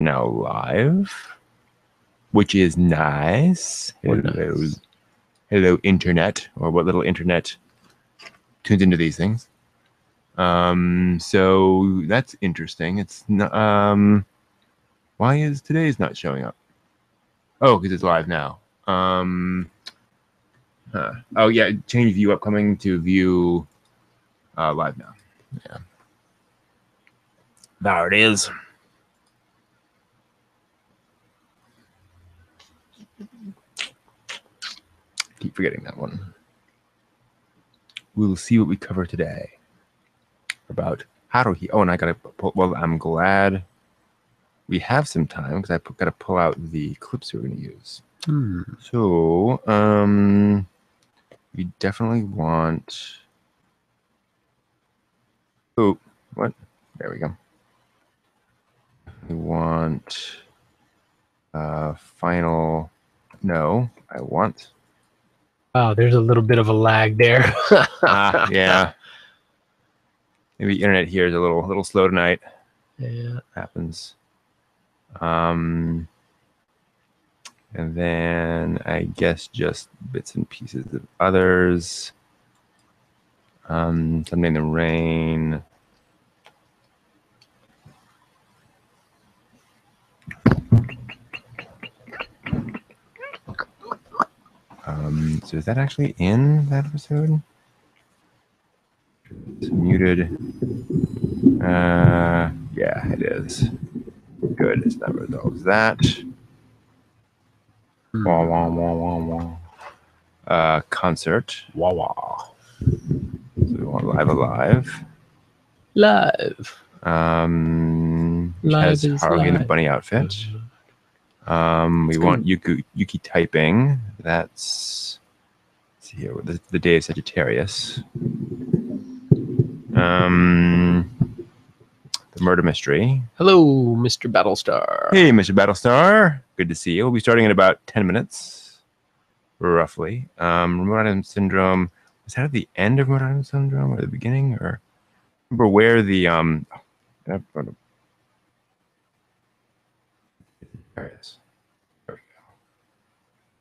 now live, which is nice. Nice. Hello, internet, or what little internet tunes into these things. So that's interesting. It's not, why is today's not showing up? Oh, because it's live now. Oh yeah, change view upcoming to view live now. Yeah, there it is. Keep forgetting that one. We'll see what we cover today about Haruhi. Oh, and I gotta pull, well, I'm glad we have some time because I gotta pull out the clips we're gonna use. So, we definitely want. Oh, what? There we go. We want final. No, I want. Oh, there's a little bit of a lag there. Yeah. Maybe internet here is a little slow tonight. Yeah, happens. And then I guess just bits and pieces of others. Something in the rain. So is that actually in that episode? It's muted. Yeah, it is. Good. It's that resolves that. Wah, wah, wah, wah, wah. Concert. wah wah. So we want live alive. Live. Which Live has is Haruhi in the live. bunny outfit. We want Yuki typing. That's, let's see here, the day of Sagittarius. The murder mystery. Hello, Mr. Battlestar. Hey, Mr. Battlestar. Good to see you. We'll be starting in about 10 minutes, roughly. Remote item syndrome. Was that at the end of remote item syndrome or the beginning? Or remember where the there it is. There we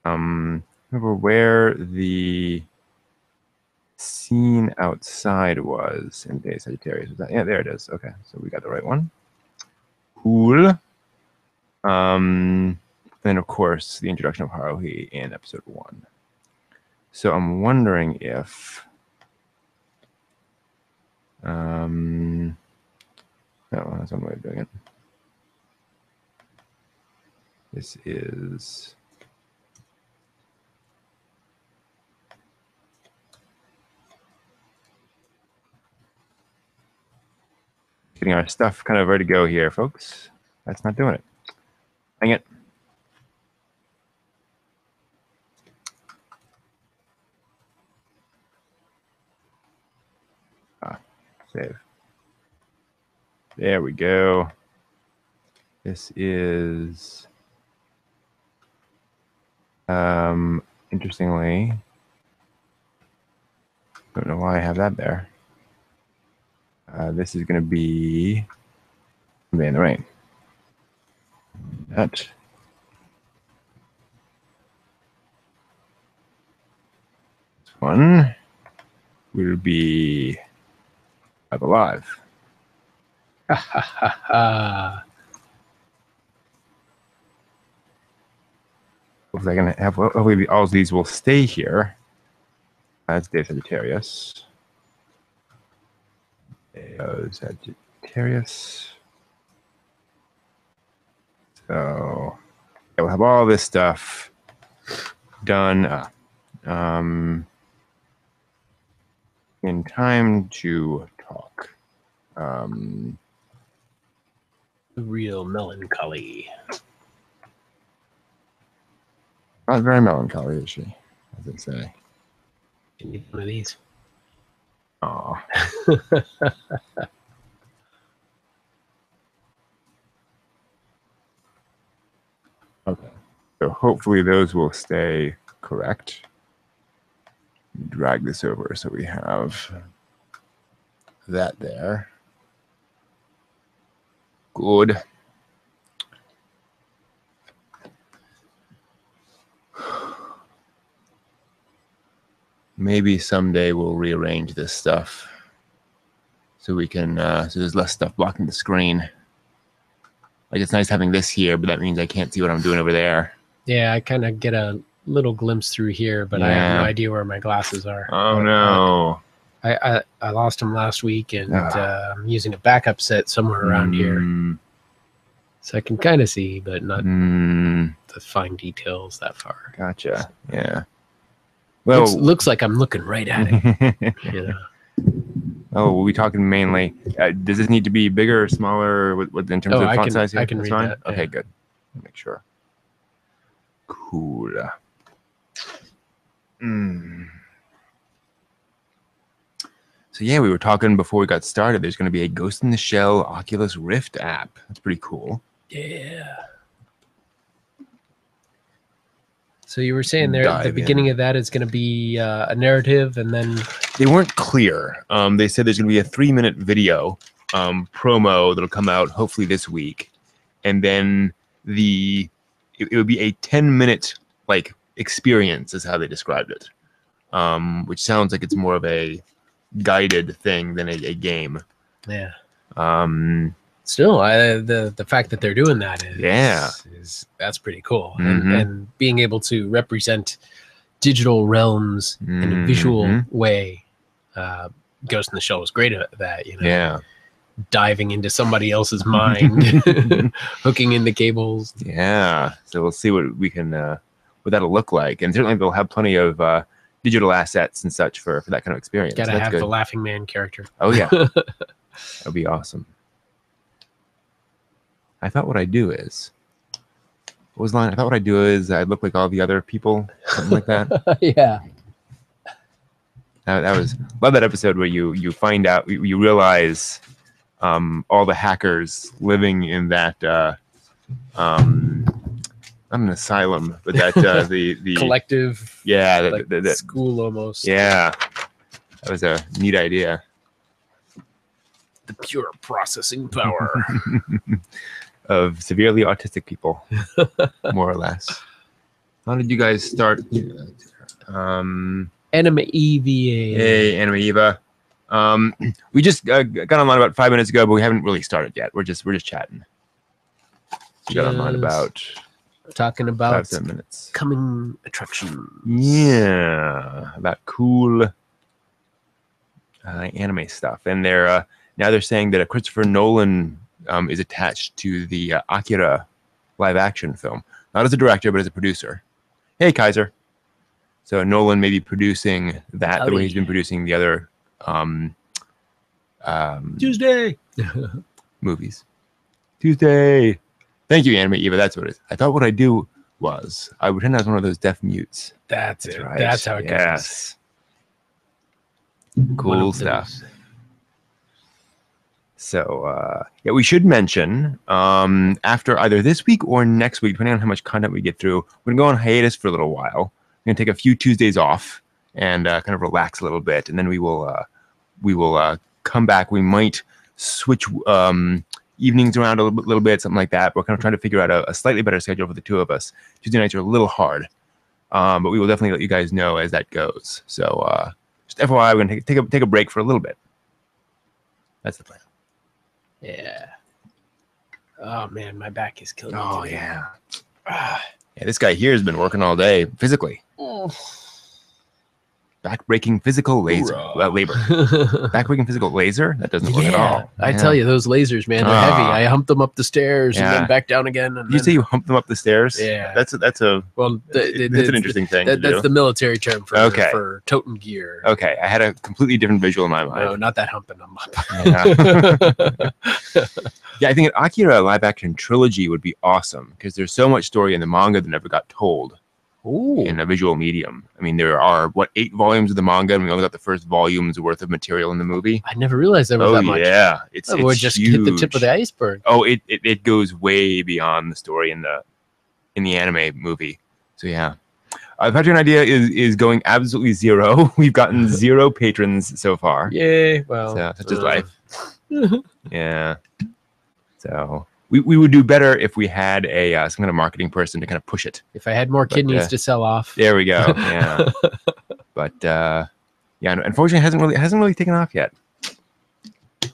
go. Remember where the scene outside was in Day Sagittarius? Was that? Yeah, there it is. Okay, so we got the right one. Cool. Then of course the introduction of Haruhi in episode 1. So I'm wondering if no, that's one way of doing it. This is getting our stuff kind of ready to go here, folks. That's not doing it. Dang it. Save. There we go. This is interestingly, don't know why I have that there. This is going to be in the rain. That. This one will be alive. Ha ha ha ha. Hopefully, I can have. Hopefully, all of these will stay here. That's Day Sagittarius. Sagittarius. So yeah, we'll have all this stuff done in time to talk. The real melancholy. Not very melancholy, is she? As they say. You need one of these. Aw. Okay. So hopefully those will stay correct. Drag this over so we have that there. Good. maybe someday we'll rearrange this stuff so we can so there's less stuff blocking the screen. Like, it's nice having this here, but that means I can't see what I'm doing over there. Yeah, I kind of get a little glimpse through here, but I have no idea where my glasses are. Oh, no. I lost them last week, and I'm using a backup set somewhere around here. So I can kind of see, but not the fine details that far. Gotcha. Yeah. Well, looks like I'm looking right at it. You know. Oh, we'll be talking mainly. Does this need to be bigger or smaller in terms of font size? Here? I can read fine? that. Okay, yeah. good. Make sure. Cool. So yeah, we were talking before we got started. There's going to be a Ghost in the Shell Oculus Rift app. That's pretty cool. Yeah. So you were saying there at the beginning of that is going to be a narrative, and then they weren't clear. They said there's going to be a 3-minute video promo that'll come out hopefully this week, and then it would be a 10-minute like experience is how they described it, which sounds like it's more of a guided thing than a game. Yeah. Still, the fact that they're doing that is that's pretty cool, and being able to represent digital realms in a visual way. Ghost in the Shell was great at that, you know. Yeah. Diving into somebody else's mind, hooking in the cables. Yeah. So we'll see what we can, what that'll look like, and certainly they'll have plenty of digital assets and such for that kind of experience. Gotta have the Laughing Man character. Oh yeah, that'd be awesome. I thought what I do is, what was the line? I thought what I do is I look like all the other people, something like that. Yeah. That was, love that episode where you find out, you realize all the hackers living in that not an asylum, but that the collective, yeah, like the school almost. Yeah, that was a neat idea. The pure processing power of severely autistic people, more or less. How did you guys start? Anime EVA. Hey, Anime Eva. We just got online about 5 minutes ago, but we haven't really started yet. We're just chatting. We got online about talking about 5-7 minutes. Coming attractions. Yeah, about cool anime stuff, and they're now they're saying that Christopher Nolan is attached to the Akira live-action film, not as a director, but as a producer. Hey, Kaiser. So Nolan may be producing that the way he's been producing the other Tuesday movies. Tuesday. Thank you, Anime Eva. That's what it is. I thought what I do was I would pretend I was one of those deaf mutes. That's it. Right. That's how it goes. Cool stuff. So, yeah, we should mention after either this week or next week, depending on how much content we get through, we're going to go on hiatus for a little while. We're going to take a few Tuesdays off and kind of relax a little bit. And then we will come back. We might switch evenings around a little bit, something like that. We're kind of trying to figure out a slightly better schedule for the two of us. Tuesday nights are a little hard, but we will definitely let you guys know as that goes. So just FYI, we're going to take a break for a little bit. That's the plan. Yeah. Oh man, my back is killing me. Oh yeah. Yeah, this guy here has been working all day physically. Back-breaking physical labor. Back-breaking physical laser? That doesn't work at all. I tell you, those lasers, man, they're heavy. I humped them up the stairs and then back down again. And Did you say you humped them up the stairs? Yeah. That's an interesting thing to do. That's the military term for toting gear. Okay, I had a completely different visual in my mind. No, not that humping them up. Yeah, I think an Akira live-action trilogy would be awesome because there's so much story in the manga that never got told. In a visual medium. I mean, there are 8 volumes of the manga, and we only got the first volume's worth of material in the movie. I never realized there was that much. Yeah, it's just huge. hit the tip of the iceberg. Oh, it goes way beyond the story in the anime movie. So yeah, the Patreon idea is going absolutely zero. We've gotten 0 patrons so far. Yay! Well, so that's just life. Yeah. So. We would do better if we had some kind of marketing person to kind of push it. If I had more kidneys to sell off. There we go. Yeah. But Yeah, unfortunately, it hasn't really taken off yet.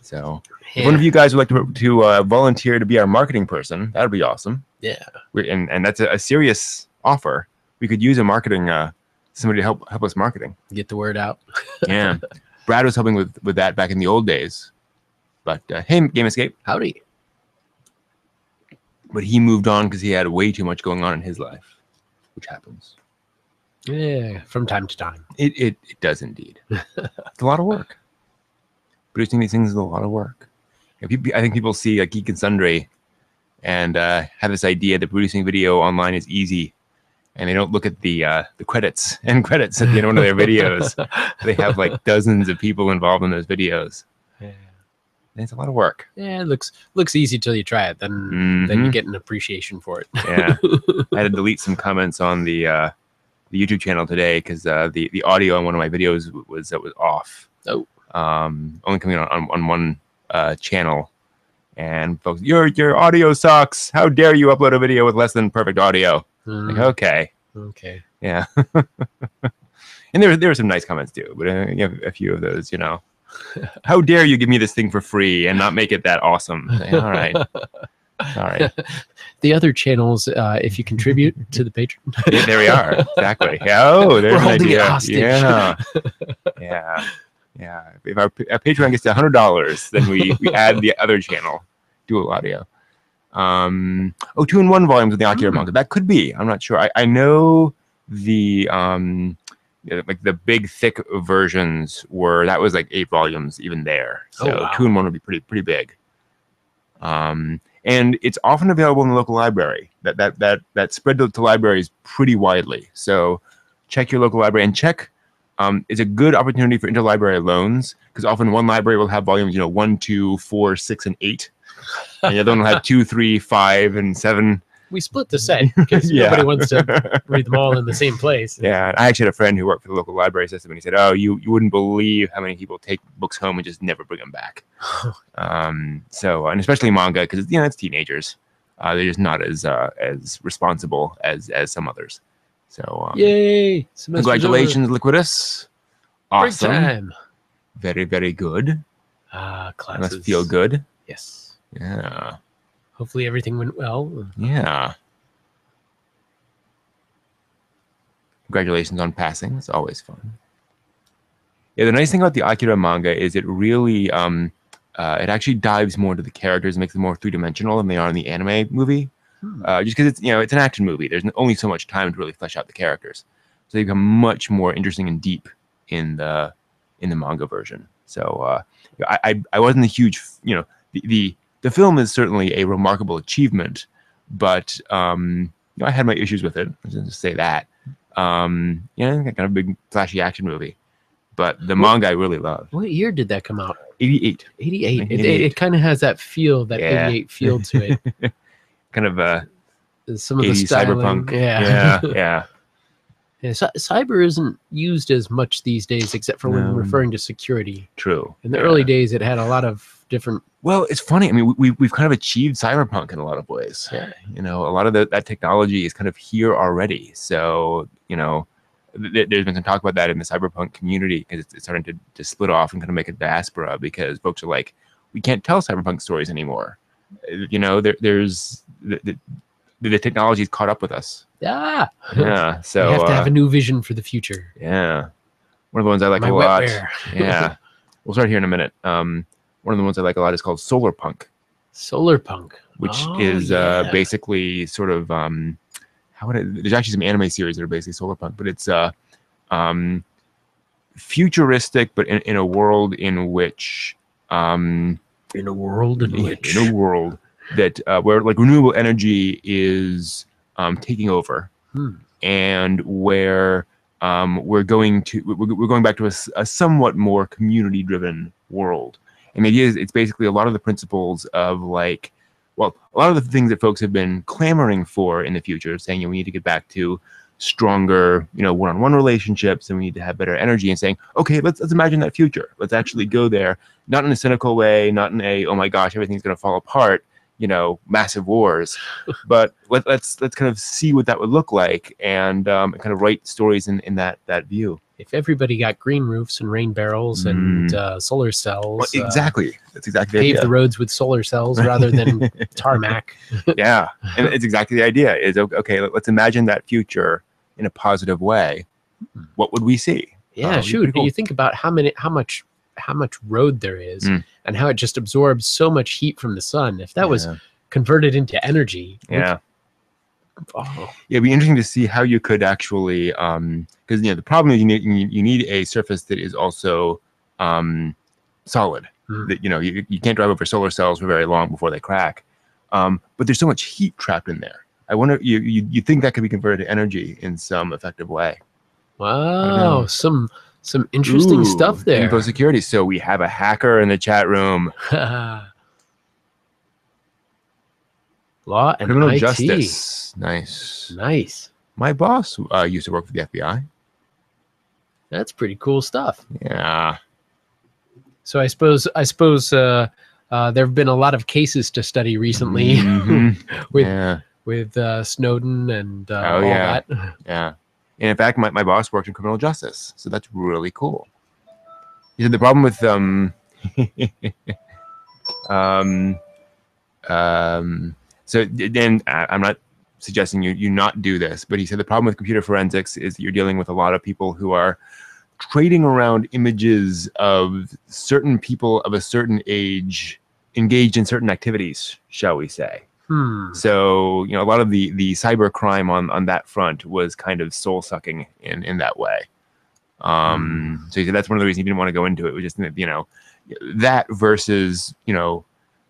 So, if one of you guys would like to volunteer to be our marketing person, that would be awesome. Yeah, and that's a serious offer. We could use a marketing somebody to help us marketing, get the word out. Yeah, Brad was helping with that back in the old days. But hey, Game Escape, howdy. But he moved on because he had way too much going on in his life, which happens. Yeah, from time to time. It does indeed. It's a lot of work. Producing these things is a lot of work. I think people see like Geek and Sundry and have this idea that producing video online is easy, and they don't look at the credits at the end of one of their videos. They have like dozens of people involved in those videos. Yeah. It's a lot of work. Yeah, it looks easy till you try it. Then you get an appreciation for it. Yeah, I had to delete some comments on the YouTube channel today because the audio on one of my videos was off. Oh. Only coming on one channel, and folks, your audio sucks. How dare you upload a video with less than perfect audio? Like, okay, yeah. And there were some nice comments too, but you have a few of those, you know. How dare you give me this thing for free and not make it that awesome? Like, all right. The other channels, if you contribute to the Patreon, there we are. Exactly. Oh, there's we're holding it hostage. Yeah. If our Patreon gets to $100, then we add the other channel, dual audio. 2-in-1 volumes of the Akira manga. That could be. I'm not sure. I know the like the big thick versions that was like 8 volumes even there. So 2-in-1 would be pretty big. And it's often available in the local library. That spread to libraries pretty widely. So check your local library and check. It's a good opportunity for interlibrary loans because often one library will have volumes 1, 2, 4, 6, and 8, and the other one will have 2, 3, 5, and 7. We split the set because nobody wants to read them all in the same place. Yeah, I actually had a friend who worked for the local library system, and he said, "Oh, you wouldn't believe how many people take books home and just never bring them back." So, and especially manga, because it's teenagers. They're just not as responsible as some others. So, yay! Congratulations, Liquidus! Awesome. Break time. Very, very good. Classes must feel good. Yes. Yeah. Hopefully everything went well. Yeah. Congratulations on passing. It's always fun. Yeah, the nice thing about the Akira manga is it really it actually dives more into the characters, makes them more three-dimensional than they are in the anime movie. Just because it's an action movie. There's only so much time to really flesh out the characters, so they become much more interesting and deep in the manga version. So I wasn't a huge the film is certainly a remarkable achievement, but I had my issues with it. I was going to say that. Kind of a big flashy action movie, but the manga I really loved. What year did that come out? 88. 88. It kind of has that feel, that 88 feel to it. Kind of some of the styling. Cyberpunk. Yeah. Yeah, cyber isn't used as much these days, except for when referring to security. True. In the early days, it had a lot of different. Well, it's funny. I mean, we've kind of achieved cyberpunk in a lot of ways. Yeah. A lot of that technology is kind of here already. So there's been some talk about that in the cyberpunk community because it's starting to split off and kind of make a diaspora because folks are like, we can't tell cyberpunk stories anymore. There's the technology's caught up with us. Yeah. So we have to have a new vision for the future. Yeah. One of the ones I like a lot. Yeah. We'll start here in a minute. One of the ones I like a lot is called Solar Punk. Solar Punk. Which is basically sort of there's actually some anime series that are basically solar punk, but it's futuristic, but in a world in which that where like renewable energy is taking over, and where we're going back to a somewhat more community driven world. And the idea is it's basically a lot of the principles of a lot of the things that folks have been clamoring for in the future, saying we need to get back to stronger, one-on-one relationships, and we need to have better energy, and saying, okay, let's imagine that future. Let's actually go there, not in a cynical way, not in a, oh my gosh, everything's going to fall apart. massive wars. But let's kind of see what that would look like, and kind of write stories in that view. If everybody got green roofs and rain barrels and solar cells, well, exactly. That's exactly pave the idea. the roads with solar cells rather than tarmac. Yeah, and it's exactly the idea. Is okay. Let's imagine that future in a positive way. What would we see? Yeah, shoot. Cool. You think about how much road there is, and how it just absorbs so much heat from the sun. If that was converted into energy, it'd be interesting to see how you could actually, because the problem is you need a surface that is also solid. That you can't drive over solar cells for very long before they crack. But there's so much heat trapped in there. I wonder, you think that could be converted to energy in some effective way? Wow, some interesting stuff there. Info security. So we have a hacker in the chat room. Law and criminal IT. Justice. Nice. My boss used to work for the FBI. That's pretty cool stuff. Yeah. So I suppose there have been a lot of cases to study recently with Snowden and all that. Yeah. And in fact, my boss worked in criminal justice, so that's really cool. He said the problem with so then I'm not suggesting you not do this, but he said the problem with computer forensics is that you're dealing with a lot of people who are trading around images of certain people of a certain age engaged in certain activities, shall we say. So, a lot of the cyber crime on that front was kind of soul sucking in that way. So he said that's one of the reasons he didn't want to go into it. It was just, that versus,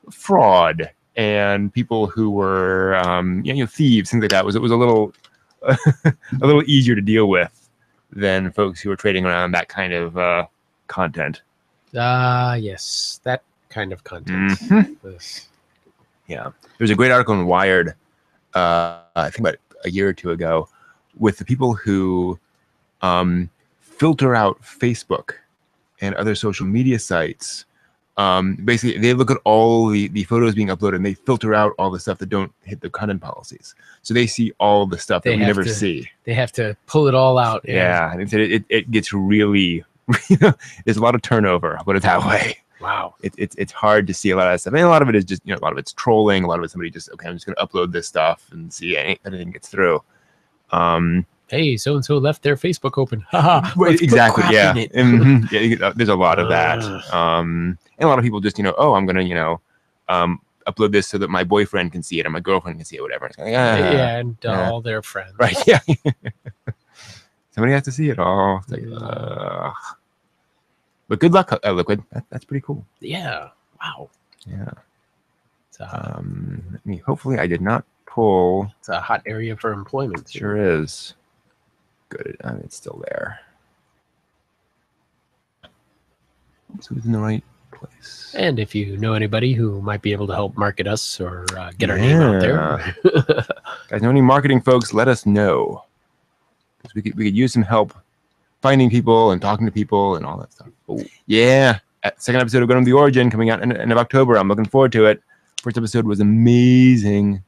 fraud and people who were, thieves, things like that. It was a little, a little easier to deal with than folks who were trading around that kind of content. Yes, that kind of content. Yeah, there's a great article in Wired, I think about a year or two ago, with the people who filter out Facebook and other social media sites. Basically, they look at all the photos being uploaded and they filter out all the stuff that don't hit the content policies. So they see all the stuff that we never see. They have to pull it all out. Yeah, and it gets really, there's a lot of turnover, I'll put it that way. Wow. It's hard to see a lot of that stuff. I mean, a lot of it is just, a lot of it's trolling. A lot of it somebody just, okay, I'm just going to upload this stuff and see if anything gets through. Hey, so-and-so left their Facebook open. Exactly, yeah. There's a lot of that. And a lot of people just, oh, I'm going to, upload this so that my boyfriend can see it or my girlfriend can see it, whatever. It's like, and all their friends. Right, yeah. Somebody has to see it all. It's like, but good luck, Liquid. That's pretty cool. Yeah. Wow. Yeah. Hopefully I did not pull. It's a hot area for employment. Sure is. Good. It's still there. So it's in the right place. And if you know anybody who might be able to help market us or get our name out there. Guys, know any marketing folks, let us know. Because we could use some help finding people and talking to people and all that stuff. Oh, yeah. Second episode of Going to the Origin coming out in end of October. I'm looking forward to it. First episode was amazing.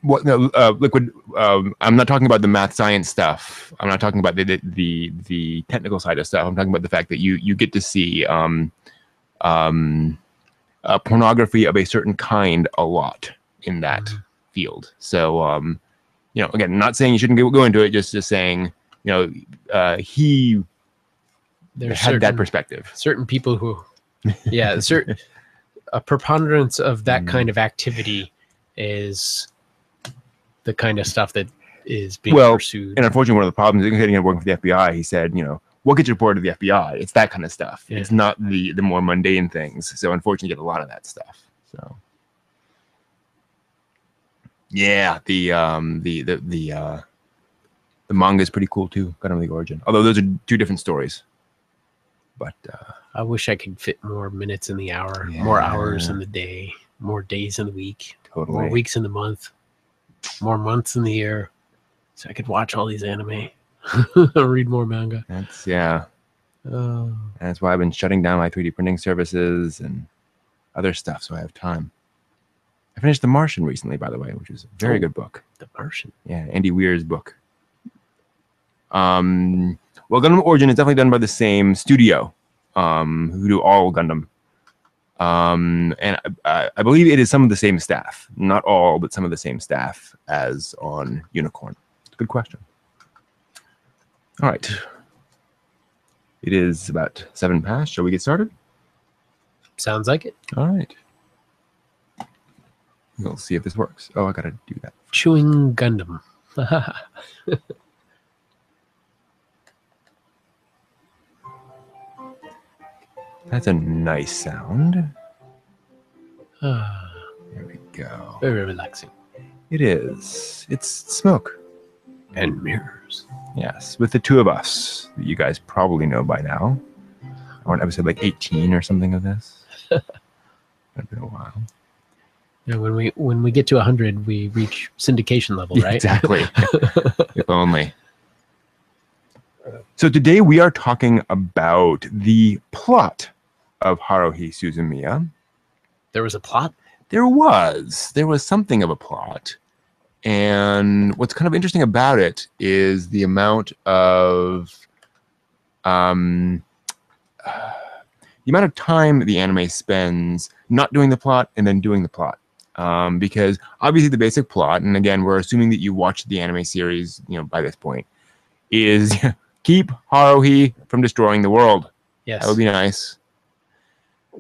What? No, Liquid. I'm not talking about the math science stuff. I'm not talking about the technical side of stuff. I'm talking about the fact that you get to see pornography of a certain kind a lot in that field. So, again, not saying you shouldn't go into it, just saying, he had that perspective. Certain people who, a preponderance of that kind of activity is the kind of stuff that is being pursued. And unfortunately, one of the problems is getting working for the FBI. He said, what gets reported to the FBI? It's that kind of stuff. Yeah. It's not the more mundane things. So unfortunately, you get a lot of that stuff. So yeah, the manga is pretty cool too. Got on the Origin. Although those are two different stories. But I wish I could fit more minutes in the hour, more hours in the day, more days in the week, more weeks in the month, more months in the year, so I could watch all these anime, read more manga. That's Oh. And that's why I've been shutting down my 3D printing services and other stuff so I have time. I finished The Martian recently, by the way, which is a very good book. The Martian. Yeah, Andy Weir's book. Well, Gundam Origin is definitely done by the same studio who do all Gundam. And I believe it is some of the same staff. Not all, but some of the same staff as on Unicorn. Good question. All right. It is about 7 past. Shall we get started? Sounds like it. All right. We'll see if this works. Oh, I got to do that. Chewing Gundam. That's a nice sound. There we go. Very relaxing. It is. It's smoke. And mirrors. Yes, with the two of us that you guys probably know by now. On episode like 18 or something of this. It's been a while. Yeah, when we get to 100, we reach syndication level, right? Exactly. If only. So today we are talking about the plot of Haruhi Suzumiya. There was a plot? There was something of a plot. And what's kind of interesting about it is the amount of time the anime spends not doing the plot and then doing the plot. Because obviously the basic plot, and again, we're assuming that you watched the anime series, by this point, is keep Haruhi from destroying the world. Yes. That would be nice.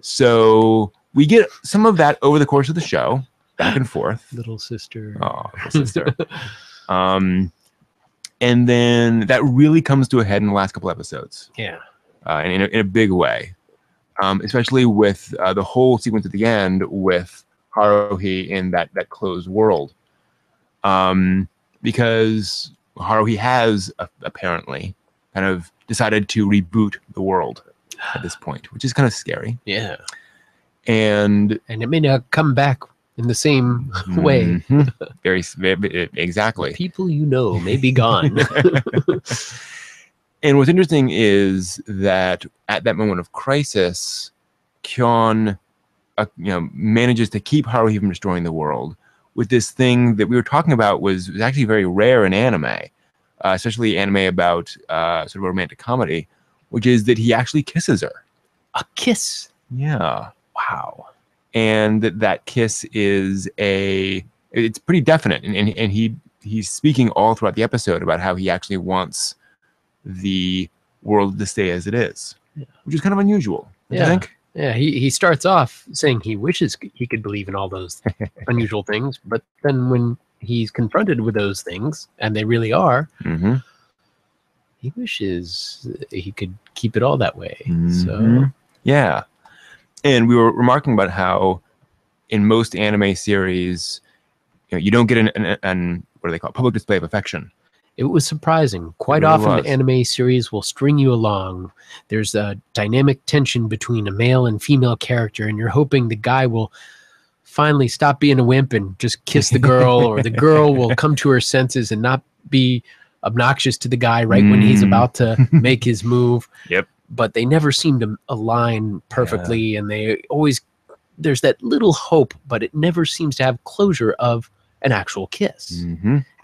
So we get some of that over the course of the show, back and forth. Little sister. Oh, little sister. And then that really comes to a head in the last couple episodes. Yeah. And in a big way. Especially with the whole sequence at the end with Haruhi in that closed world. Because Haruhi has apparently kind of decided to reboot the world at this point, which is kind of scary. Yeah. And it may not come back in the same way. Very exactly. The people may be gone. And what's interesting is that at that moment of crisis, Kyon manages to keep Haruhi from destroying the world with this thing that we were talking about was actually very rare in anime, especially anime about sort of a romantic comedy, which is that he actually kisses her. A kiss? Yeah. Wow. And that kiss is it's pretty definite. And he's speaking all throughout the episode about how he actually wants the world to stay as it is, which is kind of unusual. Don't you think? Yeah, he starts off saying he wishes he could believe in all those unusual things, but then when he's confronted with those things, and they really are, he wishes he could keep it all that way. So yeah. And we were remarking about how in most anime series, you don't get an what do they call it? Public display of affection. It was surprising. Quite often, the anime series will string you along. There's a dynamic tension between a male and female character, and you're hoping the guy will finally stop being a wimp and just kiss the girl, or the girl will come to her senses and not be obnoxious to the guy right when he's about to make his move. Yep. But they never seem to align perfectly, and there's that little hope, but it never seems to have closure of an actual kiss.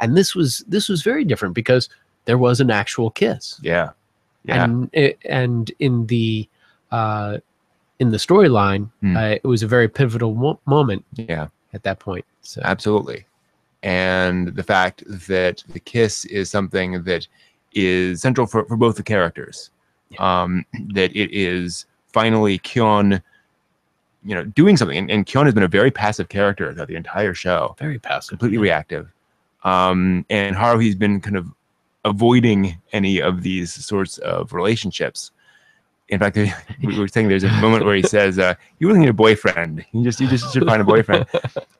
And this was very different because there was an actual kiss. Yeah. And in the storyline, it was a very pivotal moment. Yeah. At that point. So absolutely. And the fact that the kiss is something that is central for both the characters. That it is finally Kyon doing something. And Kyon has been a very passive character throughout the entire show. Very passive. Completely reactive. And Haruhi's been kind of avoiding any of these sorts of relationships. In fact, we were saying there's a moment where he says, you really need a boyfriend. You just should find a boyfriend.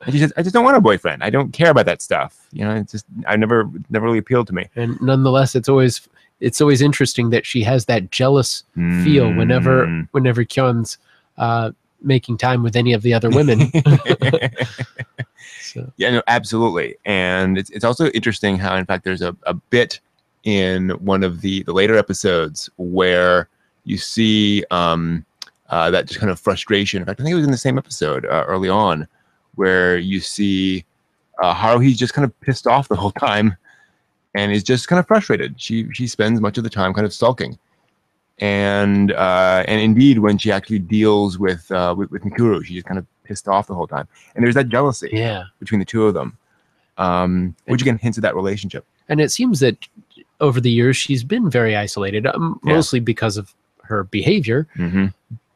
And she says, I just don't want a boyfriend. I don't care about that stuff. It's just, I never really appealed to me. And nonetheless, it's always interesting that she has that jealous feel whenever Kyon's making time with any of the other women. So. Yeah, no, absolutely. And it's also interesting how, in fact, there's a bit in one of the later episodes where You see that just kind of frustration. In fact, I think it was in the same episode early on, where you see Haruhi's just kind of pissed off the whole time, and is just kind of frustrated. She spends much of the time kind of sulking, and indeed, when she actually deals with Mikuru, she's just kind of pissed off the whole time. And there's that jealousy between the two of them, which again hints at that relationship. And it seems that over the years she's been very isolated, mostly because of her behavior,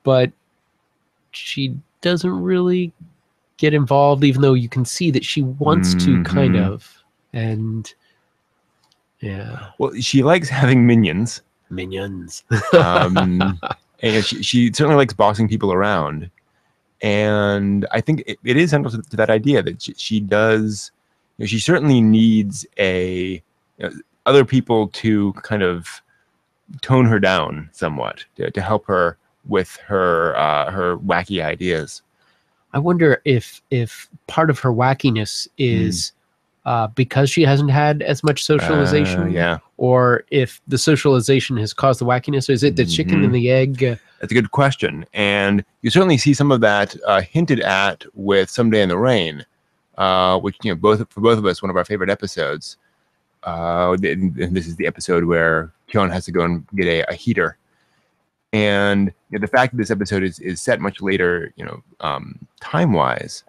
but she doesn't really get involved, even though you can see that she wants to kind of. And well, she likes having minions. And she certainly likes bossing people around. And I think it is central to that idea that she does, she certainly needs other people to kind of tone her down somewhat, to help her with her wacky ideas. I wonder if part of her wackiness is because she hasn't had as much socialization, or if the socialization has caused the wackiness. Or is it the chicken and the egg? That's a good question, and you certainly see some of that hinted at with Someday in the Rain, which for both of us, one of our favorite episodes. And this is the episode where Kyon has to go and get a heater, and the fact that this episode is set much later, time wise,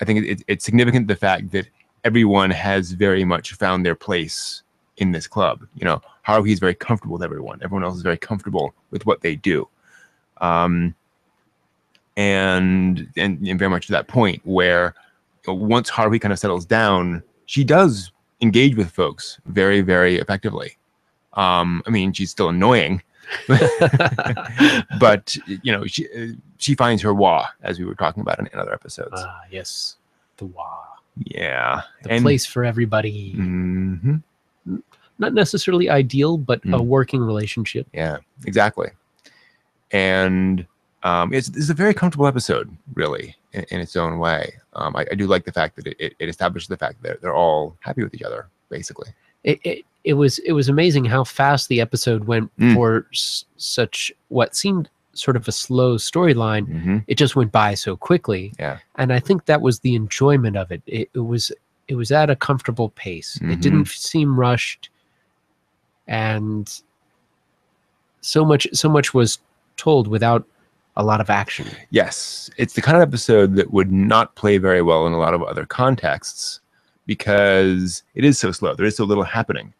I think it's significant, the fact that everyone has very much found their place in this club. Haruhi is very comfortable with everyone. Everyone else is very comfortable with what they do. And very much to that point where once Haruhi kind of settles down, she does engage with folks very, very effectively. I mean, she's still annoying, but she finds her wa, as we were talking about in other episodes. Yes, the wa. Yeah, the place for everybody. Not necessarily ideal, but a working relationship. Yeah, exactly. And it's a very comfortable episode, really, in its own way. I do like the fact that it establishes the fact that they're all happy with each other, basically. It was amazing how fast the episode went for such what seemed sort of a slow storyline. It just went by so quickly. Yeah, and I think that was the enjoyment of it. It was at a comfortable pace. It didn't seem rushed, and so much was told without a lot of action. Yes, it's the kind of episode that would not play very well in a lot of other contexts because it is so slow. There is so little happening.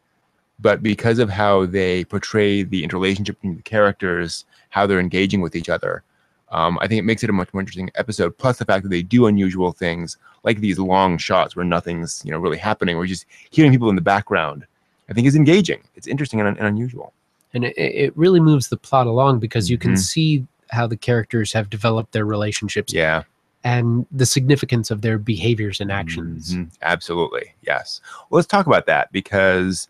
But because of how they portray the interrelationship between the characters, how they're engaging with each other, I think it makes it a much more interesting episode. Plus the fact that they do unusual things like these long shots where nothing's really happening. We're just hearing people in the background. I think is engaging. It's interesting and unusual. And it really moves the plot along because you can see how the characters have developed their relationships. Yeah. And the significance of their behaviors and actions. Absolutely. Yes. Well, let's talk about that because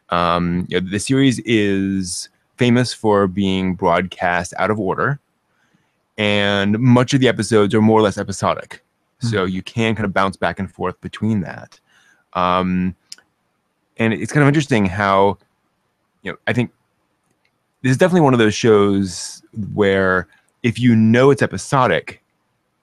the series is famous for being broadcast out of order, and much of the episodes are more or less episodic. So you can kind of bounce back and forth between that. And it's kind of interesting how, I think this is definitely one of those shows where if you know it's episodic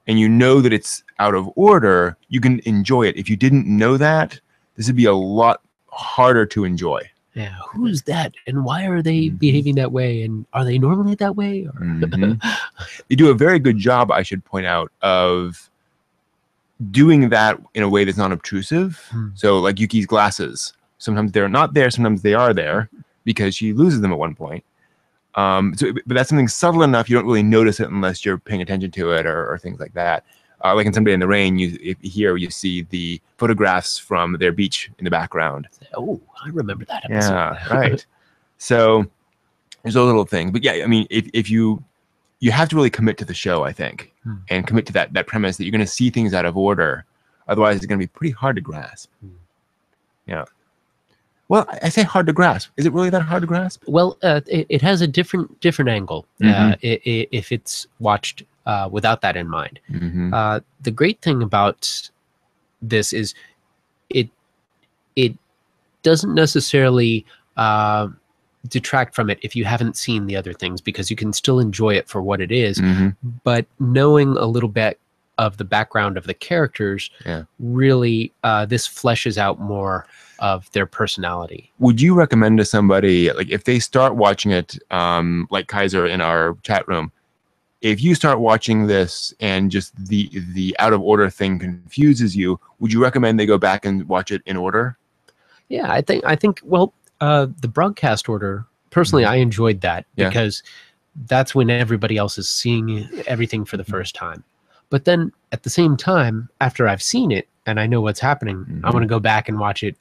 and you know that it's out of order, you can enjoy it. If you didn't know that, this would be a lot harder to enjoy. Yeah, who's that, and why are they behaving that way, and are they normally that way? They do a very good job, I should point out, of doing that in a way that's not obtrusive. So, like Yuki's glasses, sometimes they're not there, sometimes they are there because she loses them at one point. But that's something subtle enough you don't really notice it unless you're paying attention to it or things like that. Like in Someday in the Rain, you see the photographs from their beach in the background. Oh, I remember that episode. Yeah, right. So there's a little thing. But yeah, I mean, if you have to really commit to the show, I think, and commit to that premise that you're going to see things out of order. Otherwise, it's going to be pretty hard to grasp. Yeah. Well, I say hard to grasp. Is it really that hard to grasp? Well, it has a different angle if it's watched without that in mind. The great thing about this is it doesn't necessarily detract from it if you haven't seen the other things, because you can still enjoy it for what it is. But knowing a little bit of the background of the characters, really, this fleshes out more of their personality. Would you recommend to somebody, like if they start watching it, like Kaiser in our chat room, if you start watching this and just the out of order thing confuses you, would you recommend they go back and watch it in order? Yeah, I think well, the broadcast order, personally, I enjoyed that because that's when everybody else is seeing everything for the first time. But then at the same time, after I've seen it and I know what's happening, I want to go back and watch it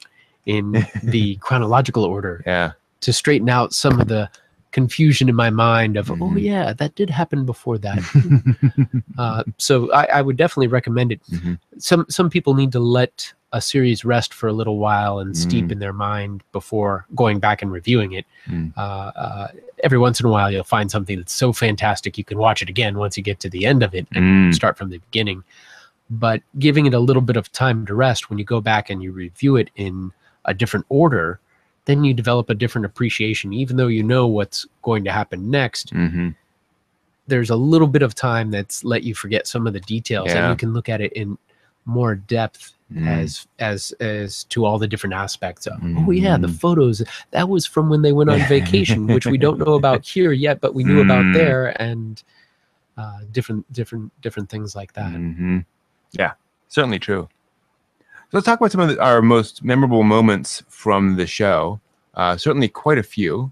in the chronological order to straighten out some of the confusion in my mind of, oh yeah, that did happen before that. So I would definitely recommend it. Some people need to let a series rest for a little while and steep in their mind before going back and reviewing it. Every once in a while, you'll find something that's so fantastic you can watch it again once you get to the end of it and start from the beginning. But giving it a little bit of time to rest, when you go back and you review it in a different order, then you develop a different appreciation. Even though you know what's going to happen next, there's a little bit of time that's let you forget some of the details, and you can look at it in more depth as to all the different aspects of, oh yeah, the photos, that was from when they went on vacation, which we don't know about here yet, but we knew about there, and different things like that. Yeah, certainly true. So let's talk about some of our most memorable moments from the show. Certainly quite a few.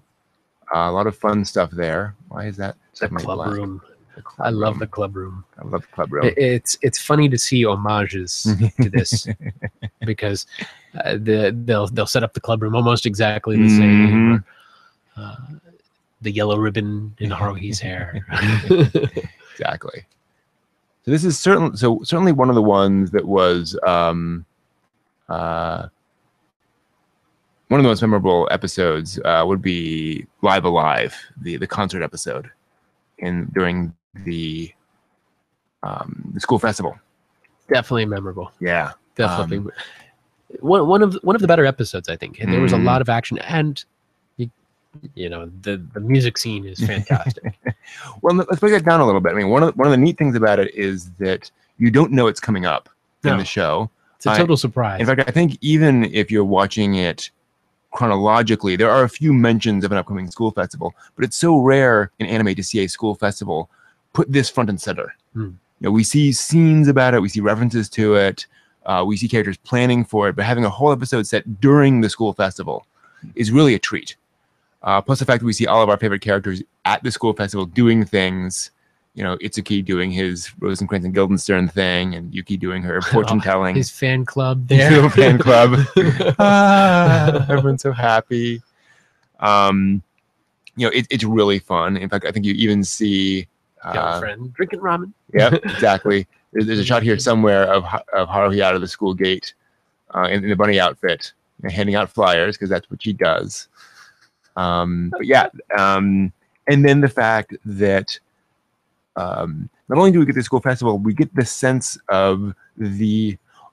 A lot of fun stuff there. Why is that? The club room. I love the club room. I love the club room. It's funny to see homages to this because they'll set up the club room almost exactly the same. The yellow ribbon in Haruhi's hair. Exactly. So this is certainly one of the ones that was one of the most memorable episodes would be Live Alive, the concert episode during the school festival. Definitely memorable. Yeah, definitely. One of the better episodes, I think. And there was a lot of action, and you know the music scene is fantastic. Well, let's break that down a little bit. I mean, one of the neat things about it is that you don't know it's coming up in the show. It's a total surprise. In fact, I think even if you're watching it chronologically, there are a few mentions of an upcoming school festival, but it's so rare in anime to see a school festival put this front and center. You know, we see scenes about it, we see references to it, we see characters planning for it, but having a whole episode set during the school festival is really a treat. Plus the fact that we see all of our favorite characters at the school festival doing things. You know, Itsuki doing his Rosencrantz and Guildenstern thing, and Yuki doing her fortune telling. His fan club there. His little fan club. Everyone's so happy. You know, it's really fun. In fact, I think you even see girlfriend drinking ramen. Yep, exactly. There's a shot here somewhere of Haruhi out of the school gate in the bunny outfit, you know, handing out flyers because that's what she does. But yeah, and then the fact that not only do we get the school festival, we get the sense of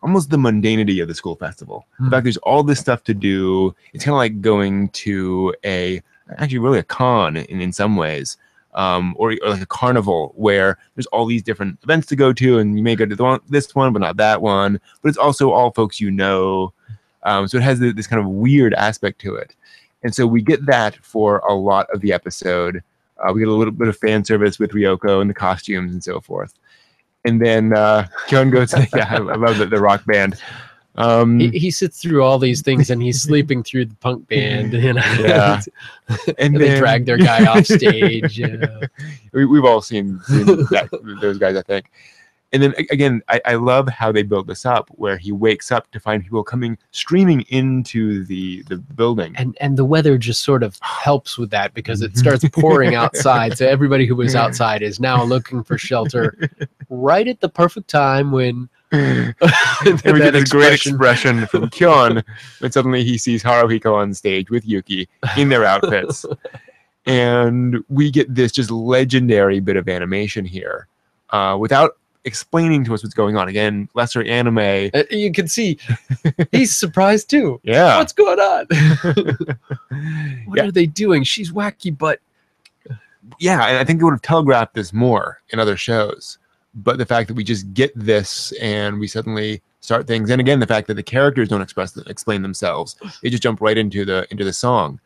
almost the mundanity of the school festival. In fact, there's all this stuff to do. It's kind of like going to actually really a con in some ways, or like a carnival where there's all these different events to go to, and you may go to this one, but not that one. But it's also all folks you know. So it has this kind of weird aspect to it. And so we get that for a lot of the episode. We get a little bit of fan service with Ryoko and the costumes and so forth. And then Kyon goes, yeah, I love the rock band. He sits through all these things and he's sleeping through the punk band. You know? Yeah. And they drag their guy off stage. We've all seen those guys, I think. And then again, I love how they build this up, where he wakes up to find people coming streaming into the building. And the weather just sort of helps with that because it starts pouring outside. So everybody who was outside is now looking for shelter right at the perfect time when and we get this great expression from Kyon when suddenly he sees Haruhiko on stage with Yuki in their outfits. And we get this just legendary bit of animation here without explaining to us what's going on. Again, lesser anime. You can see he's surprised too. Yeah. What's going on? What are they doing? She's wacky, but yeah, and I think they would have telegraphed this more in other shows. But the fact that we just get this and we suddenly start things, and again, the fact that the characters don't explain themselves, they just jump right into the song,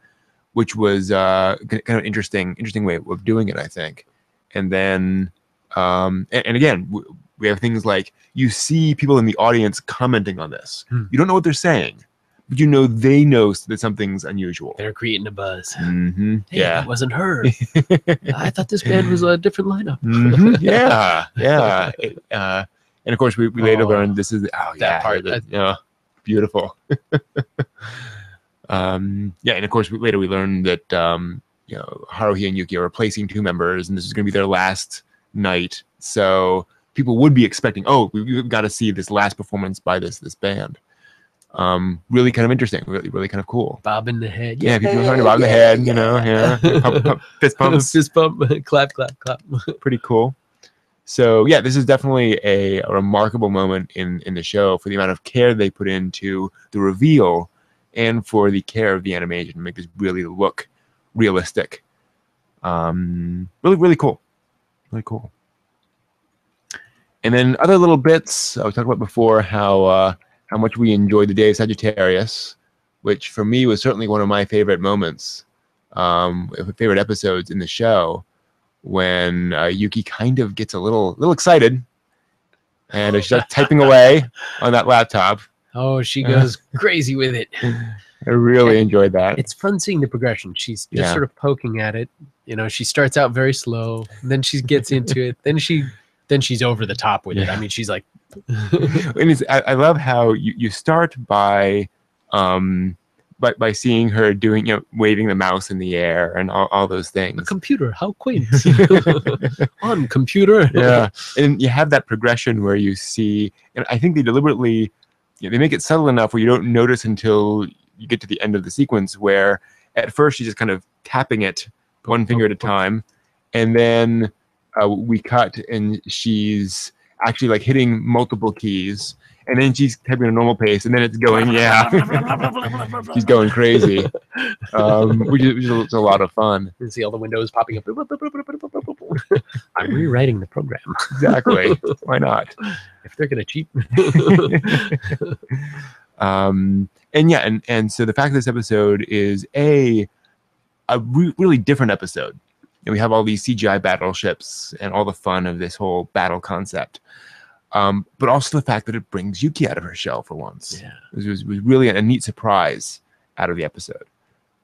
which was kind of interesting way of doing it, I think. And then, and again, we have things like you see people in the audience commenting on this. You don't know what they're saying, but you know they know that something's unusual. They're creating a buzz. Hey, yeah, it wasn't her. I thought this band was a different lineup. Yeah. And of course, we later learned this is that part. Beautiful. And of course, later we learned that Haruhi and Yuki are replacing 2 members, and this is going to be their last night. So people would be expecting, we've got to see this last performance by this band. Really kind of interesting, really kind of cool. Bob in the head. Yeah, people are starting to bob in the head, pump, fist pumps. Fist pump, clap, clap, clap. Pretty cool. So yeah, this is definitely a remarkable moment in the show for the amount of care they put into the reveal and for the care of the animation to make this really look realistic. Really cool. Really cool. And then other little bits I was talking about before, how much we enjoyed the day of Sagittarius, which for me was certainly one of my favorite moments, favorite episodes in the show, when Yuki kind of gets a little excited and she starts typing away on that laptop. Oh, she goes crazy with it. I really enjoyed that. It's fun seeing the progression. She's just sort of poking at it. She starts out very slow, then she gets into it, then she's over the top with it. I mean, she's like and I love how you start by seeing her doing, waving the mouse in the air and all those things. A computer, how quaint. On computer. Yeah. And you have that progression where you see, and I think they deliberately, they make it subtle enough where you don't notice until you get to the end of the sequence, where at first she's just kind of tapping it one finger at a time. And then we cut and she's actually like hitting multiple keys. And then she's typing at a normal pace, and then it's going, she's going crazy, which is a lot of fun. You see all the windows popping up. I'm rewriting the program. Exactly. Why not? If they're gonna cheat. And so the fact that this episode is a really different episode, and we have all these CGI battleships and all the fun of this whole battle concept. But also the fact that it brings Yuki out of her shell for once. Yeah. It was really a neat surprise out of the episode.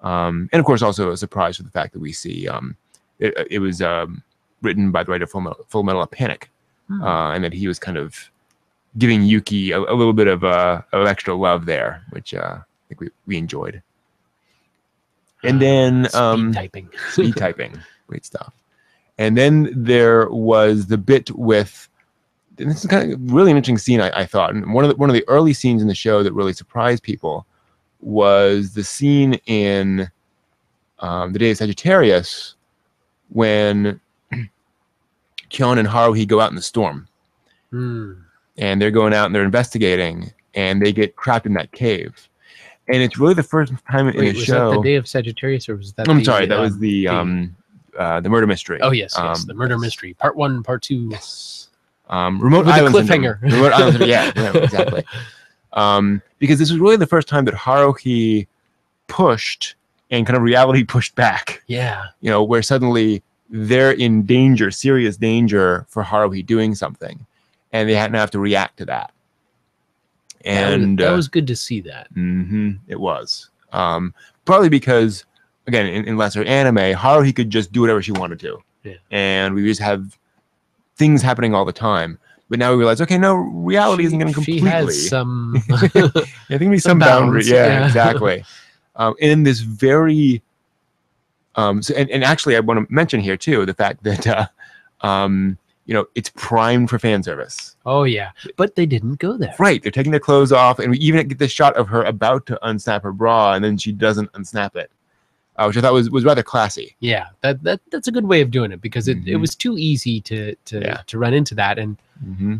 And of course, also a surprise for the fact that we see it was written by the writer of Full Metal Panic, and that he was kind of giving Yuki a little bit of extra love there, which I think we enjoyed. And then speed typing, great stuff. And then there was the bit with. And this is kind of really an interesting scene, I thought. And one of the early scenes in the show that really surprised people was the scene in The Day of Sagittarius when Kyon and Haruhi go out in the storm. And they're going out and they're investigating, and they get trapped in that cave. And it's really the first time in the show. Was that The Day of Sagittarius, or was that? I'm sorry, that was the murder mystery. Oh yes, the murder mystery, part 1, part 2. Yes. Remote with Island a cliffhanger. Remote Island syndrome. Yeah, exactly. Because this was really the first time that Haruhi pushed and kind of reality pushed back. Yeah. Where suddenly they're in danger, serious danger for Haruhi doing something, and they have to react to that. And that was good to see that. It was. Probably because, again, in lesser anime, Haruhi could just do whatever she wanted to. Yeah. And we just have things happening all the time, but now we realize, okay, no, reality isn't going to completely. She has some. I think be some boundary. Yeah, exactly. In this very, and actually, I want to mention here too the fact that, it's primed for fan service. Oh yeah, but they didn't go there. Right, they're taking their clothes off, and we even get this shot of her about to unsnap her bra, and then she doesn't unsnap it. Which I thought was rather classy. Yeah, that's a good way of doing it, because it was too easy to run into that. And Mm-hmm.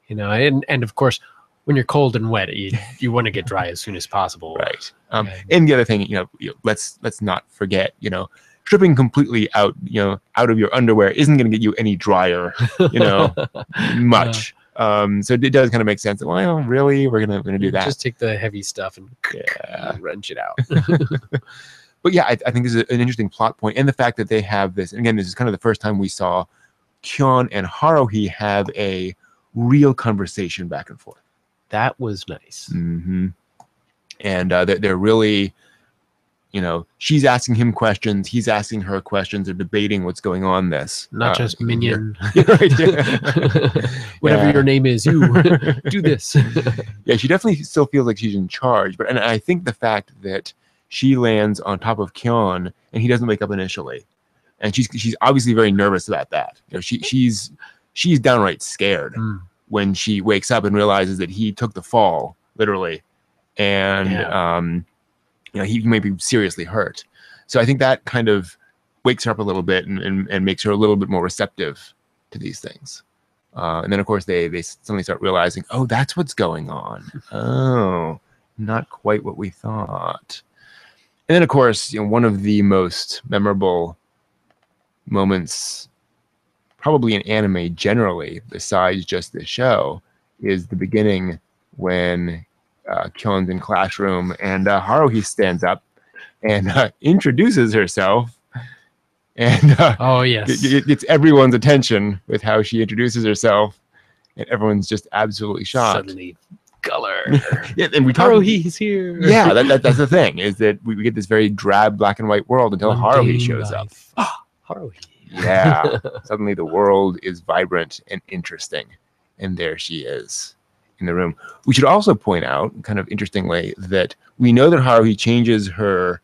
You know, and of course, when you're cold and wet, you want to get dry as soon as possible. Right. And the other thing, let's not forget, stripping completely out, out of your underwear isn't going to get you any drier, much. So it does kind of make sense that, well, really, we're gonna do that. Just take the heavy stuff and wrench it out. But yeah, I think this is an interesting plot point, and the fact that they have this. And again, this is kind of the first time we saw Kyon and Haruhi have a real conversation back and forth. That was nice. Mm-hmm. And they're really, she's asking him questions, he's asking her questions, they're debating what's going on. Not just minion. Right. Whatever your name is, you do this. Yeah, she definitely still feels like she's in charge. And I think the fact that she lands on top of Kyon and he doesn't wake up initially, and she's obviously very nervous about that. She's downright scared when she wakes up and realizes that he took the fall, literally, and he may be seriously hurt. So I think that kind of wakes her up a little bit and makes her a little bit more receptive to these things. And then of course they suddenly start realizing, oh, that's what's going on. Oh, not quite what we thought. And then of course, one of the most memorable moments probably in anime generally, besides just this show, is the beginning when Kyon's in classroom and Haruhi stands up and introduces herself, and oh yes, it gets everyone's attention with how she introduces herself, and everyone's just absolutely shocked. Suddenly, color. Yeah, and Haruhi's here. Yeah, that's the thing, is that we get this very drab black and white world until Haruhi shows up. Haruhi. Yeah, suddenly the world is vibrant and interesting, and there she is in the room. We should also point out, kind of interestingly, that we know that Haruhi changes her